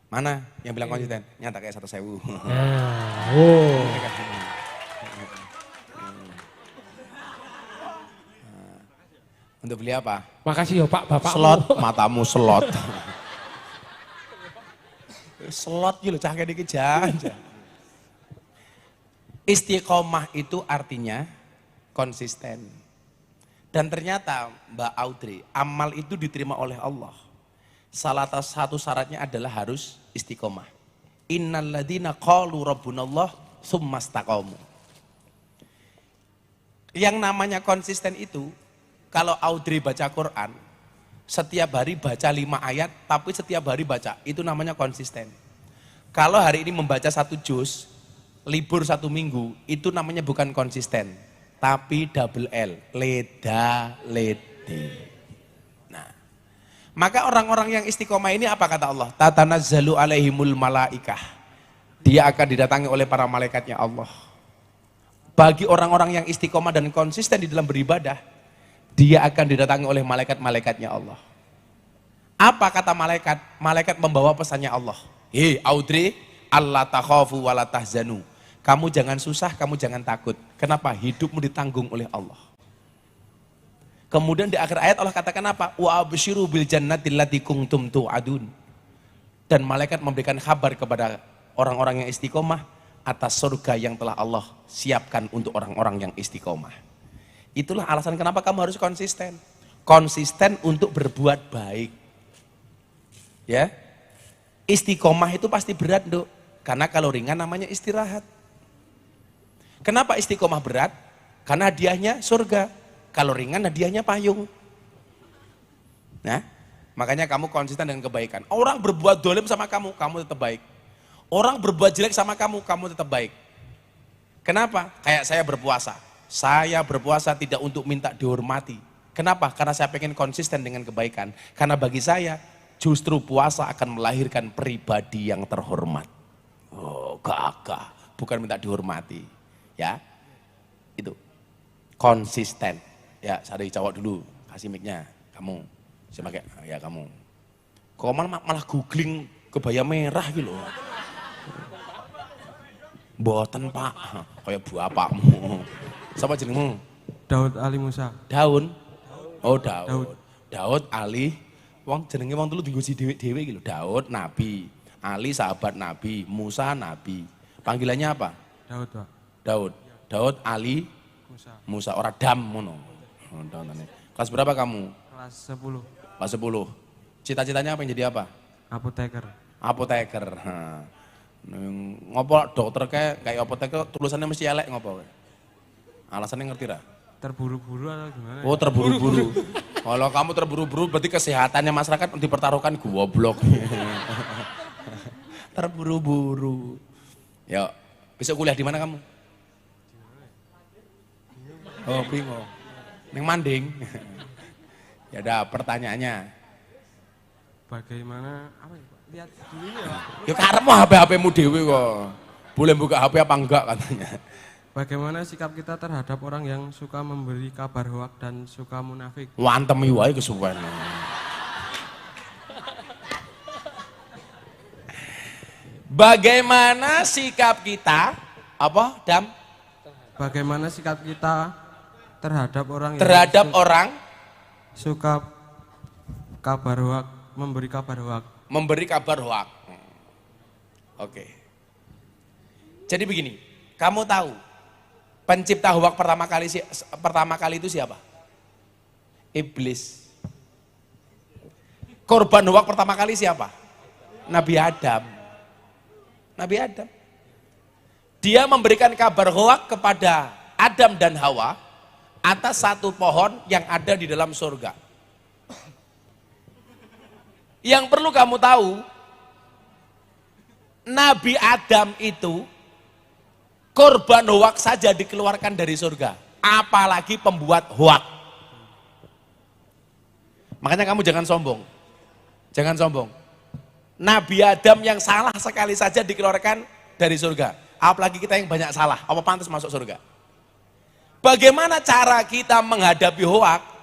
Mana yang bilang konsisten? Nyata kayak 1.000. Untuk beli apa?
Makasih ya Pak, Bapak.
Slot, matamu slot. Slot gitu cah kayak dikit jangan. Istiqomah itu artinya konsisten. Dan ternyata Mbak Audrey, amal itu diterima oleh Allah. Salah satu syaratnya adalah harus istiqomah. Innalladzina qalu rabbunallah tsumastaqamu. Yang namanya konsisten itu, kalau Audrey baca Quran, setiap hari baca 5 ayat, tapi setiap hari baca, itu namanya konsisten. Kalau hari ini membaca 1 juz, libur 1 minggu, itu namanya bukan konsisten, tapi double L, leda, lede. Maka orang-orang yang istiqomah ini apa kata Allah? Tatanazzalu alaihimul malaikah. Dia akan didatangi oleh para malaikatnya Allah. Bagi orang-orang yang istiqomah dan konsisten di dalam beribadah, dia akan didatangi oleh malaikat-malaikatnya Allah. Apa kata malaikat? Malaikat membawa pesannya Allah. Hei Audrey, Allah takhafu wa la tahzanu. Kamu jangan susah, kamu jangan takut. Kenapa? Hidupmu ditanggung oleh Allah. Kemudian di akhir ayat Allah katakan apa? Wa absyiru bil jannati allati kuntum tu'adun. Dan malaikat memberikan kabar kepada orang-orang yang istiqomah atas surga yang telah Allah siapkan untuk orang-orang yang istiqomah. Itulah alasan kenapa kamu harus konsisten. Konsisten untuk berbuat baik. Ya. Istiqomah itu pasti berat, Dok. Karena kalau ringan namanya istirahat. Kenapa istiqomah berat? Karena hadiahnya surga. Kalau ringan hadiahnya payung. Nah, makanya kamu konsisten dengan kebaikan. Orang berbuat dolim sama kamu, kamu tetap baik. Orang berbuat jelek sama kamu, kamu tetap baik. Kenapa? Kayak saya berpuasa. Saya berpuasa tidak untuk minta dihormati. Kenapa? Karena saya pengen konsisten dengan kebaikan. Karena bagi saya, justru puasa akan melahirkan pribadi yang terhormat. Oh, gagah. Bukan minta dihormati. Ya, itu. Konsisten. Ya, saya cowok dulu, kasih mic-nya. Kamu, saya pakai, ya kamu. Kok malah googling kebaya merah gitu loh. Mboten Pak, kayak bapakmu. Siapa jenengmu?
Daud Ali Musa.
Daun. Oh Daud. Daud Ali. Wong jenenge wong telu dienggo si dhewe-dhewe iki lho. Daud nabi, Ali sahabat nabi, Musa nabi. Panggilannya apa?
Daud, Pak.
Daud. Daud Ali
Musa.
Musa ora Dam ngono. Oh, kelas berapa kamu?
Kelas 10.
Kelas 10. Cita-citanya apa yang jadi apa?
Apoteker.
Apoteker. Ngopo dokter kayak apoteker tulisannya mesti elek ngopo? Alasannya ngerti ra?
Terburu-buru atau gimana?
Oh terburu-buru. Kalau kamu terburu-buru berarti kesehatannya masyarakat dipertaruhkan goblok. Terburu-buru. Ya, besok kuliah di mana kamu? Oh bingung. Neng Manding. Ya udah pertanyaannya.
Bagaimana, apa ya Pak? Lihat dulu ya.
Ya karepmu HP-HPmu dhewe kok. Boleh buka HP apa enggak katanya.
Bagaimana sikap kita terhadap orang yang suka memberi kabar hoak dan suka munafik?
Wantem iki wae kesuwen. Bagaimana sikap kita? Apa, Dam?
Bagaimana sikap kita terhadap orang yang
Terhadap orang
suka kabar hoak, memberi kabar hoak?
memberi kabar hoak. Oke. Jadi begini, kamu tahu pencipta hoak pertama kali itu siapa? Iblis. Korban hoak pertama kali siapa? Nabi Adam. Nabi Adam. Dia memberikan kabar hoak kepada Adam dan Hawa atas satu pohon yang ada di dalam surga. Yang perlu kamu tahu, Nabi Adam itu korban hoak saja dikeluarkan dari surga, apalagi pembuat hoak. Makanya kamu jangan sombong. Jangan sombong. Nabi Adam yang salah sekali saja dikeluarkan dari surga, apalagi kita yang banyak salah, apa pantas masuk surga? Bagaimana cara kita menghadapi hoak?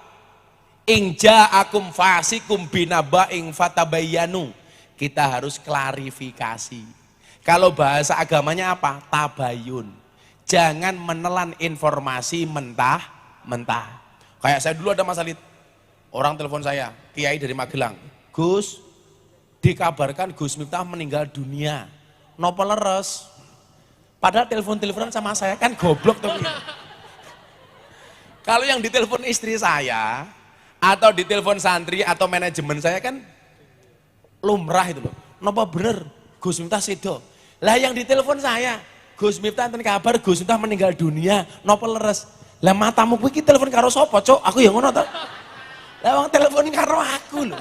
Inja akum fasikum binaba'ing fatabayyanu. Kita harus klarifikasi. Kalau bahasa agamanya apa? Tabayun. Jangan menelan informasi mentah-mentah. Kayak saya dulu ada masalah, orang telepon saya, kiai dari Magelang. Gus, dikabarkan Gus Miftah meninggal dunia. Nopo leres. Padahal telepon-teleponan sama saya kan goblok tuh. Kalau yang ditelepon istri saya, atau ditelepon santri atau manajemen saya kan lumrah itu loh. Napa bener Gus Miftah sedo. Lah yang ditelepon saya, Gus Miftah enten kabar Gus Miftah meninggal dunia, napa leres. Lah matamu kuwi iki telepon karo sapa, Cuk? Aku ya ngono to. Lah wong telepon karo aku loh.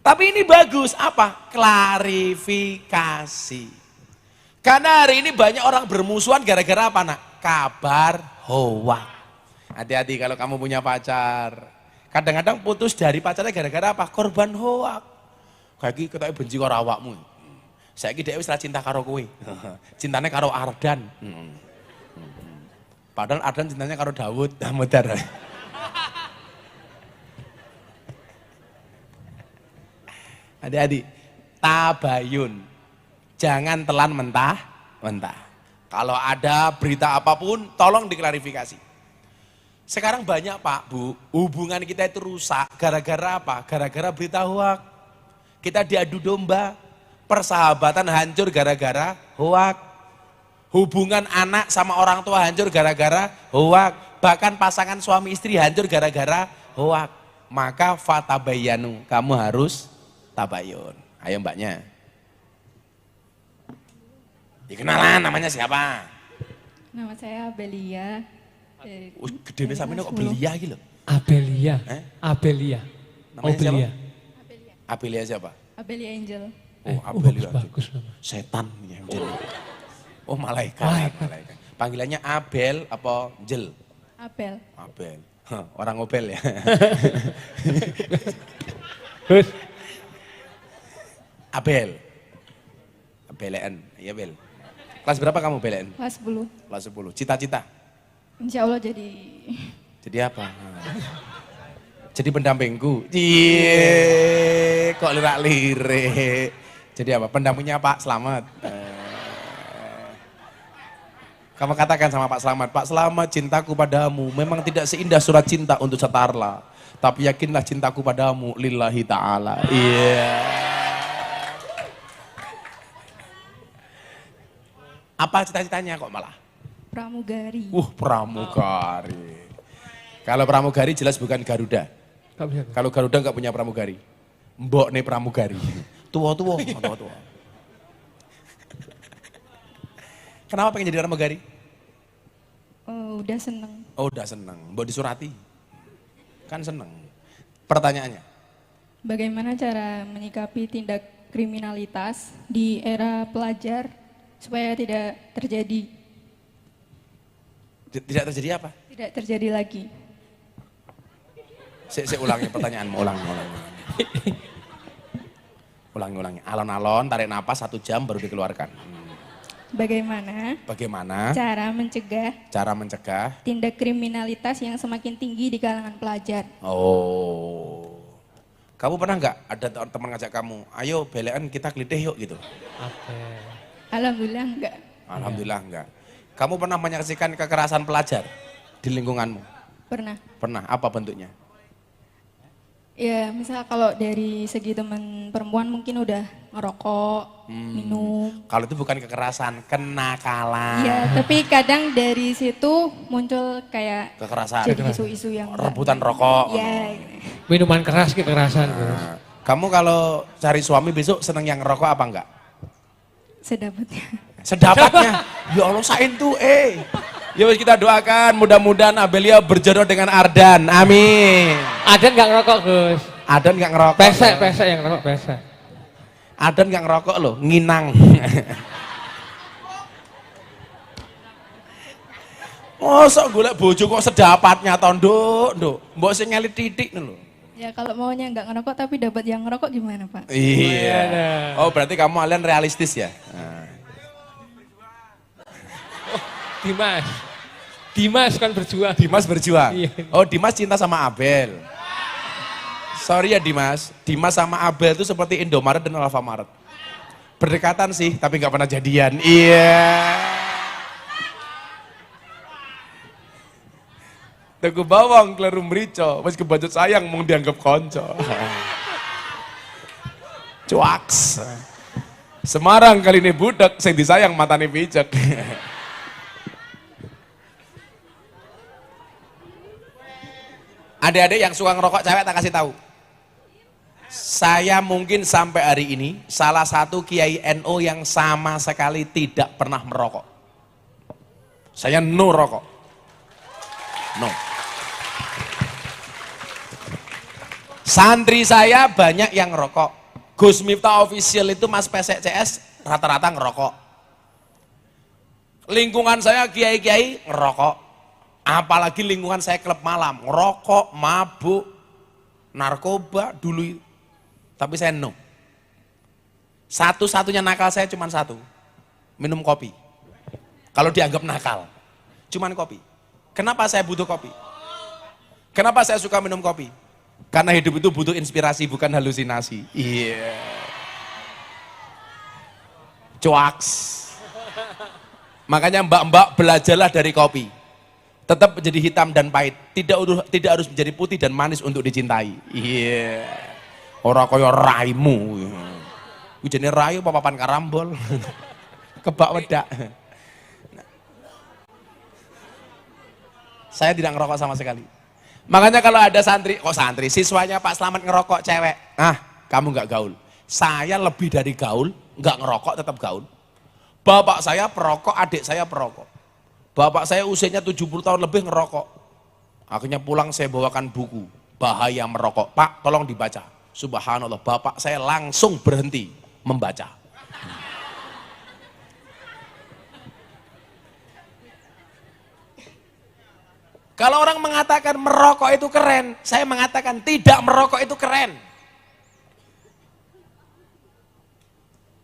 Tapi ini bagus apa? Klarifikasi. Karena hari ini banyak orang bermusuhan gara-gara apa, Nak? Kabar hoak. Hati-hati kalau kamu punya pacar. Kadang-kadang putus dari pacarnya gara-gara apa? Korban hoak. Kayak iki ketoke benci karo awakmu. Saiki dhek wis ra cinta karo kowe. Cintane karo Ardan. Padahal Ardan cintanya karo Daud. Mudar. Hati-hati. Tabayun. Jangan telan mentah-mentah. Kalau ada berita apapun, tolong diklarifikasi. Sekarang banyak Pak, Bu, hubungan kita itu rusak gara-gara apa? Gara-gara berita hoak. Kita diadu domba, persahabatan hancur gara-gara hoak. Hubungan anak sama orang tua hancur gara-gara hoak. Bahkan pasangan suami istri hancur gara-gara hoak. Maka fatabayyanu, kamu harus tabayun. Ayo mbaknya. Dikenalan namanya siapa?
Nama saya Belia.
Gedene sampeyan kok Belia iki lho.
Abelia. Abelia.
Namanya siapa?
Belia.
Abelia siapa?
Abelia Angel.
Oh, Abelia.
Bagus.
Setan ya. Oh, malaikat. Panggilannya Abel apa Jel?
Abel.
Abel. Orang ngobel ya.
Gus.
Abel. Belen, iya Bel. Kelas berapa kamu Belen?
Kelas 10.
Kelas 10. Cita-cita?
Insya Allah jadi
Jadi apa? Jadi pendampingku. Cie, kok lirak-lirik. Jadi apa? Pendampingnya Pak Slamet. Kamu katakan sama Pak Slamet, Pak Slamet, cintaku padamu memang tidak seindah surat cinta untuk Setarla. Tapi yakinlah cintaku padamu lillahi ta'ala. Iya. Apa cita-citanya kok malah?
Pramugari.
Pramugari. Kalau pramugari jelas bukan Garuda.
Nggak bisa.
Kalau Garuda nggak punya pramugari. Mbok nih pramugari. Tua-tua. Kenapa pengen jadi pramugari?
Oh, udah seneng.
Oh udah seneng. Mbok disurati. Kan seneng. Pertanyaannya.
Bagaimana cara menyikapi tindak kriminalitas di era pelajar supaya tidak terjadi?
Tidak terjadi apa?
Tidak terjadi lagi.
Saya ulangi pertanyaanmu, ulangi. Ulangi. Alon-alon, tarik napas 1 jam baru dikeluarkan.
Bagaimana cara mencegah tindak kriminalitas yang semakin tinggi di kalangan pelajar?
Oh, kamu pernah nggak ada teman ngajak kamu, ayo belean kita kelitih yuk gitu?
Alhamdulillah enggak.
Alhamdulillah enggak. Kamu pernah menyaksikan kekerasan pelajar di lingkunganmu?
Pernah.
Pernah, apa bentuknya?
Ya, misal kalau dari segi teman perempuan mungkin udah ngerokok, minum.
Kalau itu bukan kekerasan, kenakalan.
Iya, tapi kadang dari situ muncul kayak
Kekerasan.
jadi isu-isu yang
Rebutan rokok.
Iya.
Minuman keras, kekerasan.
Nah, kamu kalau cari suami besok seneng yang ngerokok apa enggak?
Sedapatnya.
Sedapatnya. Ya Allah sain tuh Ya wis kita doakan mudah-mudahan Abelia berjodoh dengan Ardan. Amin.
Adan nggak ngerokok Gus.
Adan nggak ngerokok.
Pesek yang ngerokok pesek.
Adan nggak ngerokok loh, nginang. Mosok golek bojo kok sedapatnya tondo, nduk. Mbok sing ngelit titik lho.
Ya kalau maunya nggak ngerokok tapi dapat yang ngerokok gimana Pak?
Iya. Oh berarti kamu alian realistis ya? Nah.
Dimas kan berjuang.
Dimas berjuang?
Iya.
Oh Dimas cinta sama Abel. Sorry ya Dimas, Dimas sama Abel itu seperti Indomaret dan Alfamaret. Berdekatan sih, tapi nggak pernah jadian. Iya. Tuku bawang kleru mrico, wis kebacut sayang mung dianggap konco. Cuaks. Semarang kali ini budak, sing disayang matane picek. Adik-adik yang suka ngerokok cewek tak kasih tahu. Saya mungkin sampai hari ini salah satu kiai NU yang sama sekali tidak pernah merokok. Saya no rokok. No. Santri saya banyak yang ngerokok. Gus Miftah official itu Mas Pesek CS rata-rata ngerokok. Lingkungan saya kiai-kiai ngerokok. Apalagi lingkungan saya klub malam, ngerokok, mabuk, narkoba dulu. Tapi saya no. Satu-satunya nakal saya cuma satu, minum kopi. Kalau dianggap nakal, cuman kopi. Kenapa saya butuh kopi? Kenapa saya suka minum kopi? Karena hidup itu butuh inspirasi, bukan halusinasi. Iya. Cuaks. Makanya mbak-mbak belajarlah dari kopi. Tetap menjadi hitam dan pahit, tidak harus menjadi putih dan manis untuk dicintai. Iya. Ora kaya raimu. Ku jenenge rai apa papan karambol. Kebak wedak. Saya tidak ngerokok sama sekali. Makanya kalau ada santri, siswanya Pak Slamet ngerokok cewek, kamu nggak gaul. Saya lebih dari gaul, nggak ngerokok tetap gaul. Bapak saya perokok, adik saya perokok. Bapak saya usianya 70 tahun lebih ngerokok. Akhirnya pulang saya bawakan buku, Bahaya Merokok. Pak, tolong dibaca. Subhanallah, bapak saya langsung berhenti membaca. Kalau orang mengatakan merokok itu keren, saya mengatakan tidak merokok itu keren.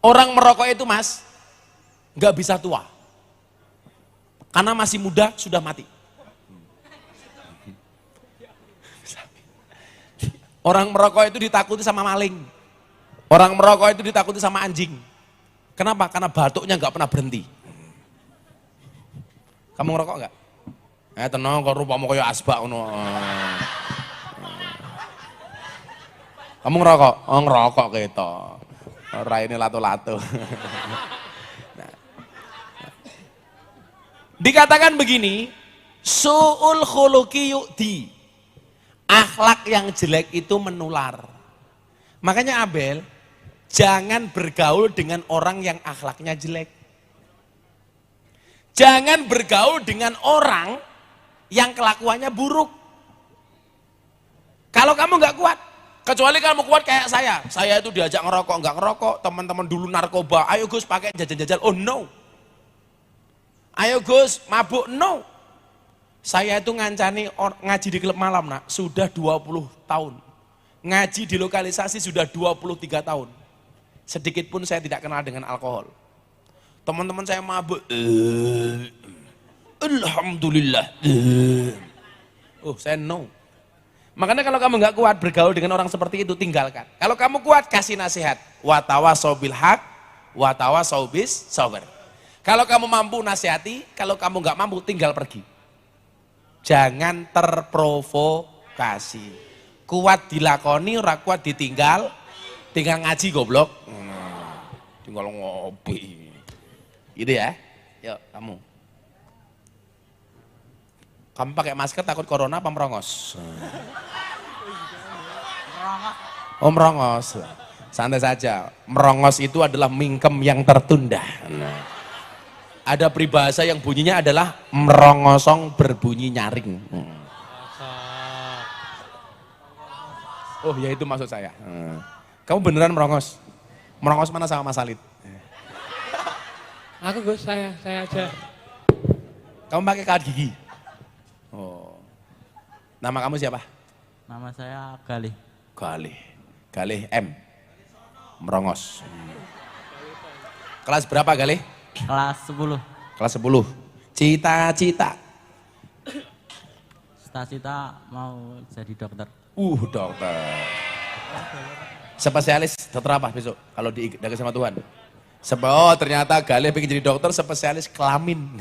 Orang merokok itu mas, nggak bisa tua. Karena masih muda sudah mati. Orang merokok itu ditakuti sama maling. Orang merokok itu ditakuti sama anjing. Kenapa? Karena batuknya nggak pernah berhenti. Kamu ngerokok nggak? Tenang, kok rupamu kayak asbak. Kamu ngerokok? Oh ngerokok gitu. Ora ini lato-lato. Nah. Dikatakan begini, su'ul khuluqi yu'di. Akhlak yang jelek itu menular. Makanya Abel, jangan bergaul dengan orang yang akhlaknya jelek. Jangan bergaul dengan orang yang kelakuannya buruk. Kalau kamu nggak kuat, kecuali kamu kuat kayak saya itu diajak ngerokok, nggak ngerokok, teman-teman dulu narkoba, ayo Gus pakai jajal-jajal, oh no. Ayo Gus mabuk, no. Saya itu ngancani ngaji di klub malam nak, sudah 20 tahun. Ngaji di lokalisasi sudah 23 tahun. Sedikit pun saya tidak kenal dengan alkohol. Teman-teman saya mabuk, alhamdulillah. Oh saya no. Makanya kalau kamu nggak kuat bergaul dengan orang seperti itu, tinggalkan. Kalau kamu kuat, kasih nasihat. Watawasau bil haq, watawasau bis sabr. Kalau kamu mampu nasihati, kalau kamu nggak mampu tinggal pergi. Jangan terprovokasi. Kuat dilakoni, ora kuat ditinggal. Tinggal ngaji goblok. Tinggal ngopi. Gitu ya. Yuk kamu. Kamu pakai masker takut corona apa merongos? Oh merongos. Santai saja. Merongos itu adalah mingkem yang tertunda. Ada peribahasa yang bunyinya adalah merongosong berbunyi nyaring. Oh ya itu maksud saya. Kamu beneran merongos? Merongos mana sama Mas Salid?
Aku Gus, saya aja.
Kamu pakai kawat gigi? Oh. Nama kamu siapa?
Nama saya Galih.
Galih M. Merongos. Kelas berapa Galih?
Kelas 10.
Kelas 10. Cita-cita?
Cita-cita mau jadi dokter.
Dokter. Spesialis dokter apa besok kalau didagang sama Tuhan? Oh ternyata Galih pengen jadi dokter spesialis kelamin.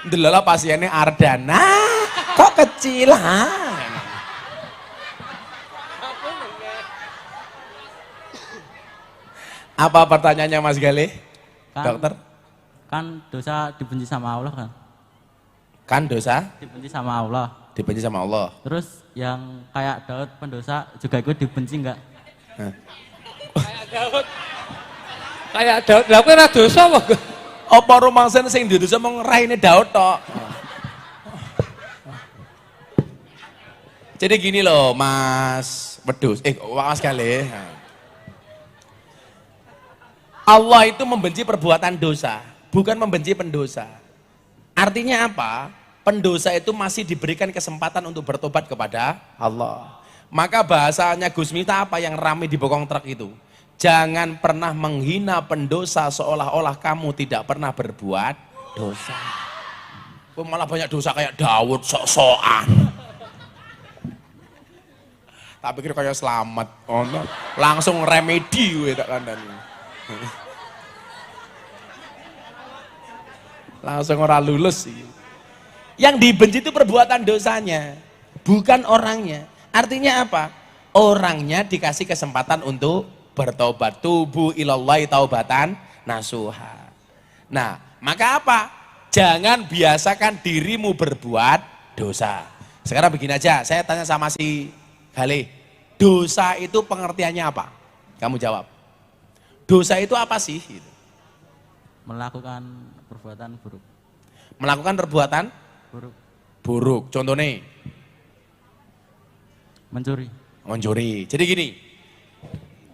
Delala pasiennya Ardana, kok kecil ha? Apa pertanyaannya Mas Galih? Dokter?
Kan dosa dibenci sama Allah kan?
Kan dosa?
Dibenci sama Allah.
Dibenci sama Allah.
Terus yang kayak Daud pendosa juga ikut dibenci enggak?
Kayak Daud, lha kowe ora dosa apa?
Apa rumangsen sing didosa mung raine Daud tok. Jadi gini loh Mas Wedhus, Mas Galih. Allah itu membenci perbuatan dosa, bukan membenci pendosa. Artinya apa? Pendosa itu masih diberikan kesempatan untuk bertobat kepada Allah. Maka bahasanya Gus Miftah apa yang rame di bokong truk itu? Jangan pernah menghina pendosa seolah-olah kamu tidak pernah berbuat dosa. Malah banyak dosa kayak Daud sok-sokan. Tak pikir kayak selamat. Langsung remedi we tak kandhani. Langsung ora lulus sih. Yang dibenci itu perbuatan dosanya, bukan orangnya. Artinya apa? Orangnya dikasih kesempatan untuk bertobat. Tubu ilallahi taubatan nasuha. Nah, maka apa? Jangan biasakan dirimu berbuat dosa. Sekarang begini aja, saya tanya sama si Galih. Dosa itu pengertiannya apa? Kamu jawab. Dosa itu apa sih?
Melakukan perbuatan buruk.
Melakukan perbuatan buruk. Contohnya? Mencuri. Jadi gini.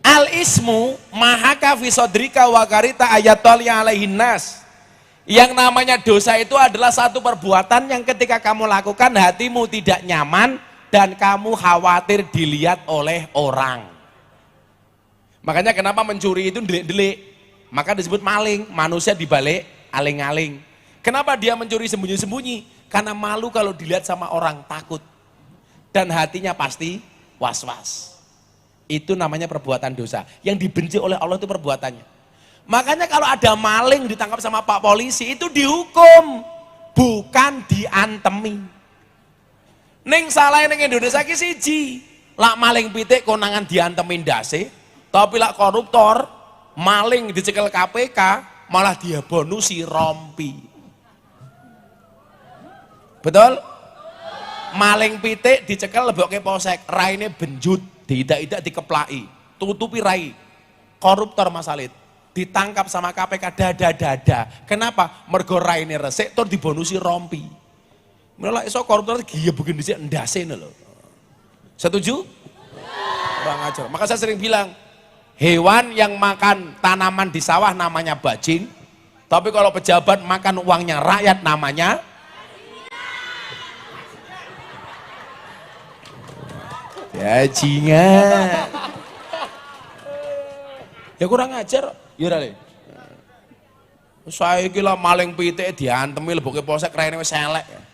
Al-ismu mahaka fi sodrika wa karita ayatol yang alaihin nas. Yang namanya dosa itu adalah satu perbuatan yang ketika kamu lakukan hatimu tidak nyaman dan kamu khawatir dilihat oleh orang. Makanya kenapa mencuri itu delik-delik. Maka disebut maling, manusia dibalik aling-aling. Kenapa dia mencuri sembunyi-sembunyi? Karena malu kalau dilihat sama orang, takut. Dan hatinya pasti was-was. Itu namanya perbuatan dosa. Yang dibenci oleh Allah itu perbuatannya. Makanya kalau ada maling ditangkap sama Pak Polisi itu dihukum, bukan diantemi. Ning salah ning Indonesia ki siji. Lak maling pitik konangan diantemin ndase, tapi lak koruptor maling dicekel KPK malah dia bonusi rompi. Betul? Maling pitik dicekel lebokke polsek, raine benjut, diidak-idak dikeplaki, tutupi rai. Koruptor masalit ditangkap sama KPK dada-dada. Kenapa? Mergo raine resik tur dibonusi rompi. Malah iso koruptor giye begini dhisik ndase lho. Setuju? Kurang ajar. Maka saya sering bilang, hewan yang makan tanaman di sawah namanya bajing, tapi kalau pejabat makan uangnya rakyat namanya bajingan. Ya kurang ajar. Ya rale. Saya kira maling pitik diantemi leboke polsek raine wis elek.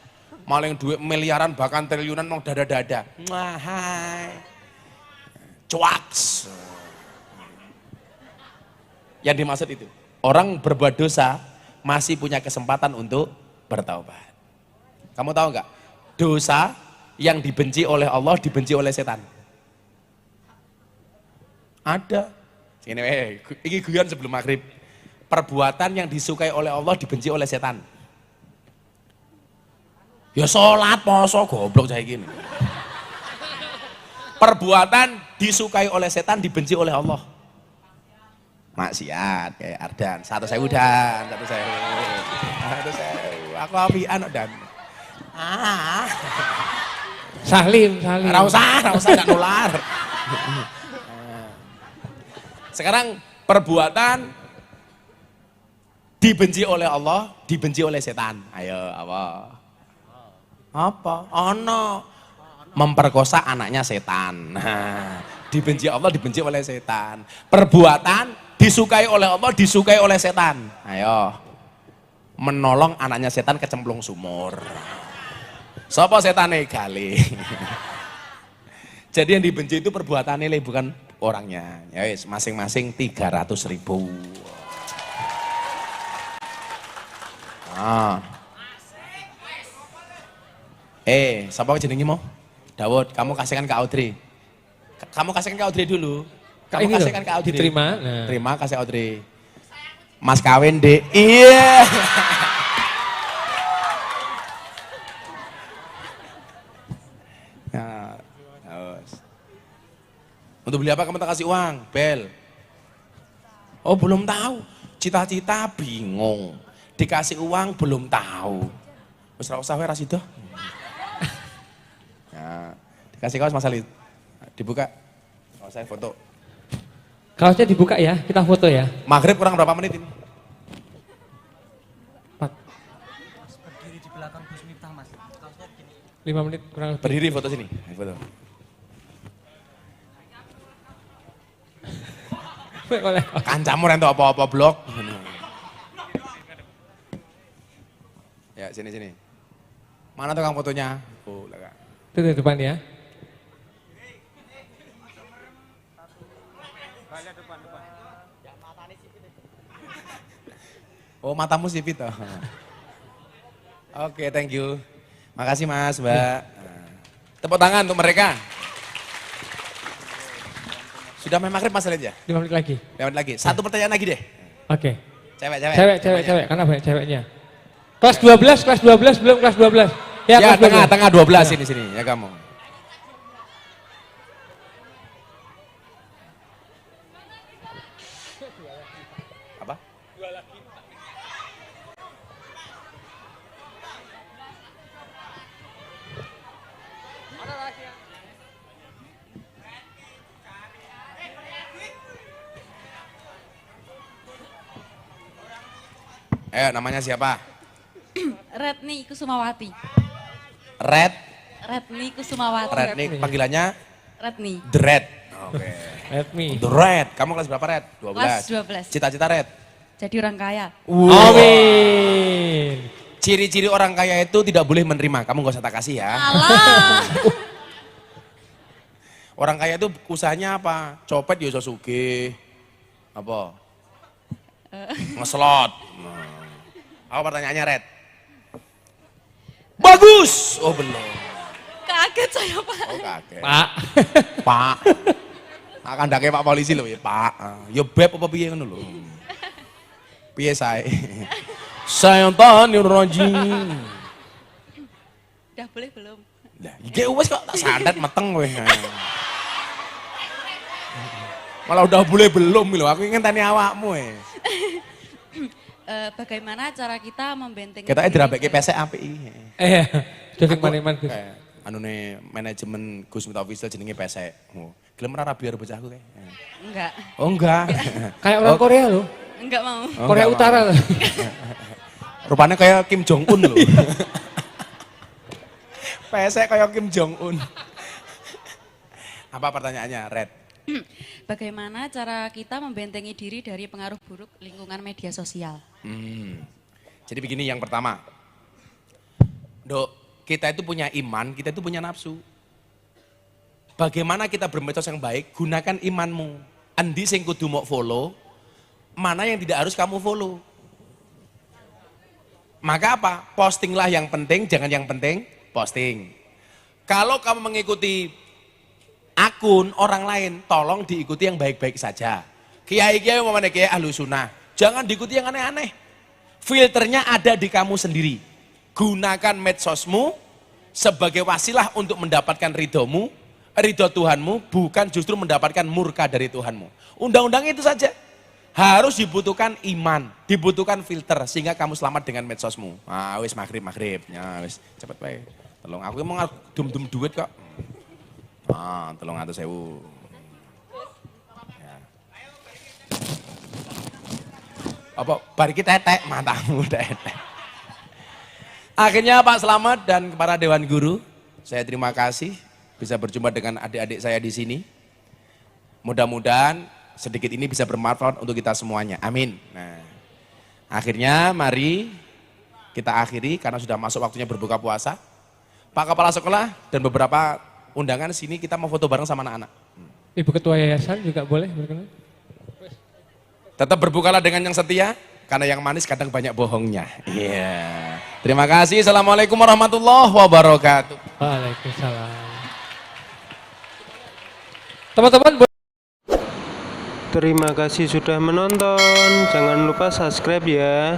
Maling duit miliaran bahkan triliunan mau dada-dada. Mahai. Cuaks. Yang dimaksud itu, orang berbuat dosa masih punya kesempatan untuk bertaubat. Kamu tahu nggak? Dosa yang dibenci oleh Allah dibenci oleh setan. Ada. Ini ini guyon sebelum maghrib. Perbuatan yang disukai oleh Allah dibenci oleh setan. Ya sholat, poso, goblok saya gini. Perbuatan disukai oleh setan dibenci oleh Allah. Maksiat kayak Ardan, 1.000 dan 1.000. Aku apian dan.
Salim.
Ra usah gak nular. Sekarang perbuatan dibenci oleh Allah, dibenci oleh setan. Ayo apa? Apa? Ono memperkosa anaknya setan. Nah, dibenci Allah, dibenci oleh setan. Perbuatan disukai oleh Allah, disukai oleh setan. Ayo, menolong anaknya setan kecemplung sumur. Sopo setane gali. Jadi yang dibenci itu perbuatannya, bukan orangnya. Ya wis, masing-masing 300.000. Siapa jenengi mau? Dawud, kamu kasihkan ke Audrey. Kamu kasihkan ke Audrey dulu. Kamu kasihkan ke Audrey.
Diterima. Nah.
Terima, kasih Audrey. Mas kawin, Dek. Iya. Nah, untuk beli apa kamu tak kasih uang? Bel. Oh, belum tahu. Cita-cita bingung. Dikasih uang belum tahu. Wis ra usah wae ra sida. Ya, dikasih kaos Mas Ali. Dibuka. Oh, saya foto.
Kaosnya dibuka ya, kita foto ya.
Maghrib kurang berapa menit ini?
4.
Berdiri di belakang Gus Miftah, Mas. Kaosnya begini.
5 menit kurang lebih.
Berdiri foto sini. Foto. Kancamu rento apa-apa blok. Ya, sini. Mana tukang fotonya? Oh, lah.
Itu di depan ya.
Oh, matamu sipit toh. Oke, thank you. Makasih Mas, Mbak. Tepuk tangan untuk mereka. Sudah main maghrib Mas Lid ya?
5 menit lagi.
5 menit lagi. Satu pertanyaan lagi deh.
Oke.
Cewek.
Karena banyak ceweknya. Kelas 12 belum kelas 12.
Ya, tengah 12 sini ya kamu. Apa? Namanya siapa?
Retni Kusumawati.
Retni
Kusumawati.
Retni, panggilannya?
Retni.
The Red. Oke.
Retni.
The Red. Kamu kelas berapa Red? 12.
Kelas 12.
Cita-cita Red?
Jadi orang kaya.
Amin.
Ciri-ciri orang kaya itu tidak boleh menerima. Kamu gak usah tak kasih ya.
Alah.
Orang kaya itu usahanya apa? Copet ya iso sugih. Apa? Ngeslot. Apa pertanyaannya, Red? Bagus! Oh belum.
Kaget saya Pak.
Oh kaget.
Pak.
Pak. Akan dake Pak polisi loh ya, Pak. Ya beb apa piye ngono lho. Piye sae? Syaitanir rajim.
Udah boleh belum?
Lah, iki wis kok tak sandat meteng kowe. Malah udah boleh belum lho, aku ingin tanya awakmu
Bagaimana cara kita membentengi
Kita dirabekke pesek apik iki.
Jadi mana-mana Gus.
Anune manajemen Gus Miftah Official jenenge pesek. Gelem ora biar bocahku kae.
Enggak.
Oh enggak.
Kayak orang Korea loh.
Enggak mau.
Oh,
Korea
enggak
Utara.
mau. Rupanya kayak Kim Jong Un loh. Pesek kayak Kim Jong Un. Apa pertanyaannya, Red?
Bagaimana cara kita membentengi diri dari pengaruh buruk lingkungan media sosial?
Jadi begini, yang pertama, Dok, kita itu punya iman, kita itu punya nafsu. Bagaimana kita bermedsos yang baik? Gunakan imanmu. Endi sing kudu mau follow, mana yang tidak harus kamu follow. Maka apa? Postinglah yang penting, jangan yang penting posting. Kalau kamu mengikuti akun orang lain, tolong diikuti yang baik-baik saja. Kiai-kiai umpamanya kiai ahlu sunnah, jangan diikuti yang aneh-aneh. Filternya ada di kamu sendiri. Gunakan medsosmu sebagai wasilah untuk mendapatkan ridhomu, ridho Tuhanmu, bukan justru mendapatkan murka dari Tuhanmu. Undang-undang itu saja. Harus dibutuhkan iman, dibutuhkan filter sehingga kamu selamat dengan medsosmu. Ah, wis maghrib. Ya, wis cepet bae. Tolong aku mau dum-dum duit kok. Ah, 300.000. Ya. Apa bar iki tetek matamu tetek. Akhirnya Pak Slamet dan para dewan guru, saya terima kasih bisa berjumpa dengan adik-adik saya di sini. Mudah-mudahan sedikit ini bisa bermanfaat untuk kita semuanya. Amin. Nah, akhirnya mari kita akhiri karena sudah masuk waktunya berbuka puasa. Pak Kepala Sekolah dan beberapa undangan sini kita mau foto bareng sama anak-anak.
Ibu Ketua Yayasan juga boleh berkenan.
Tetap berbukalah dengan yang setia, karena yang manis kadang banyak bohongnya. Iya. Terima kasih. Assalamualaikum warahmatullahi wabarakatuh.
Waalaikumsalam. Teman-teman,
Terima kasih sudah menonton. Jangan lupa subscribe ya.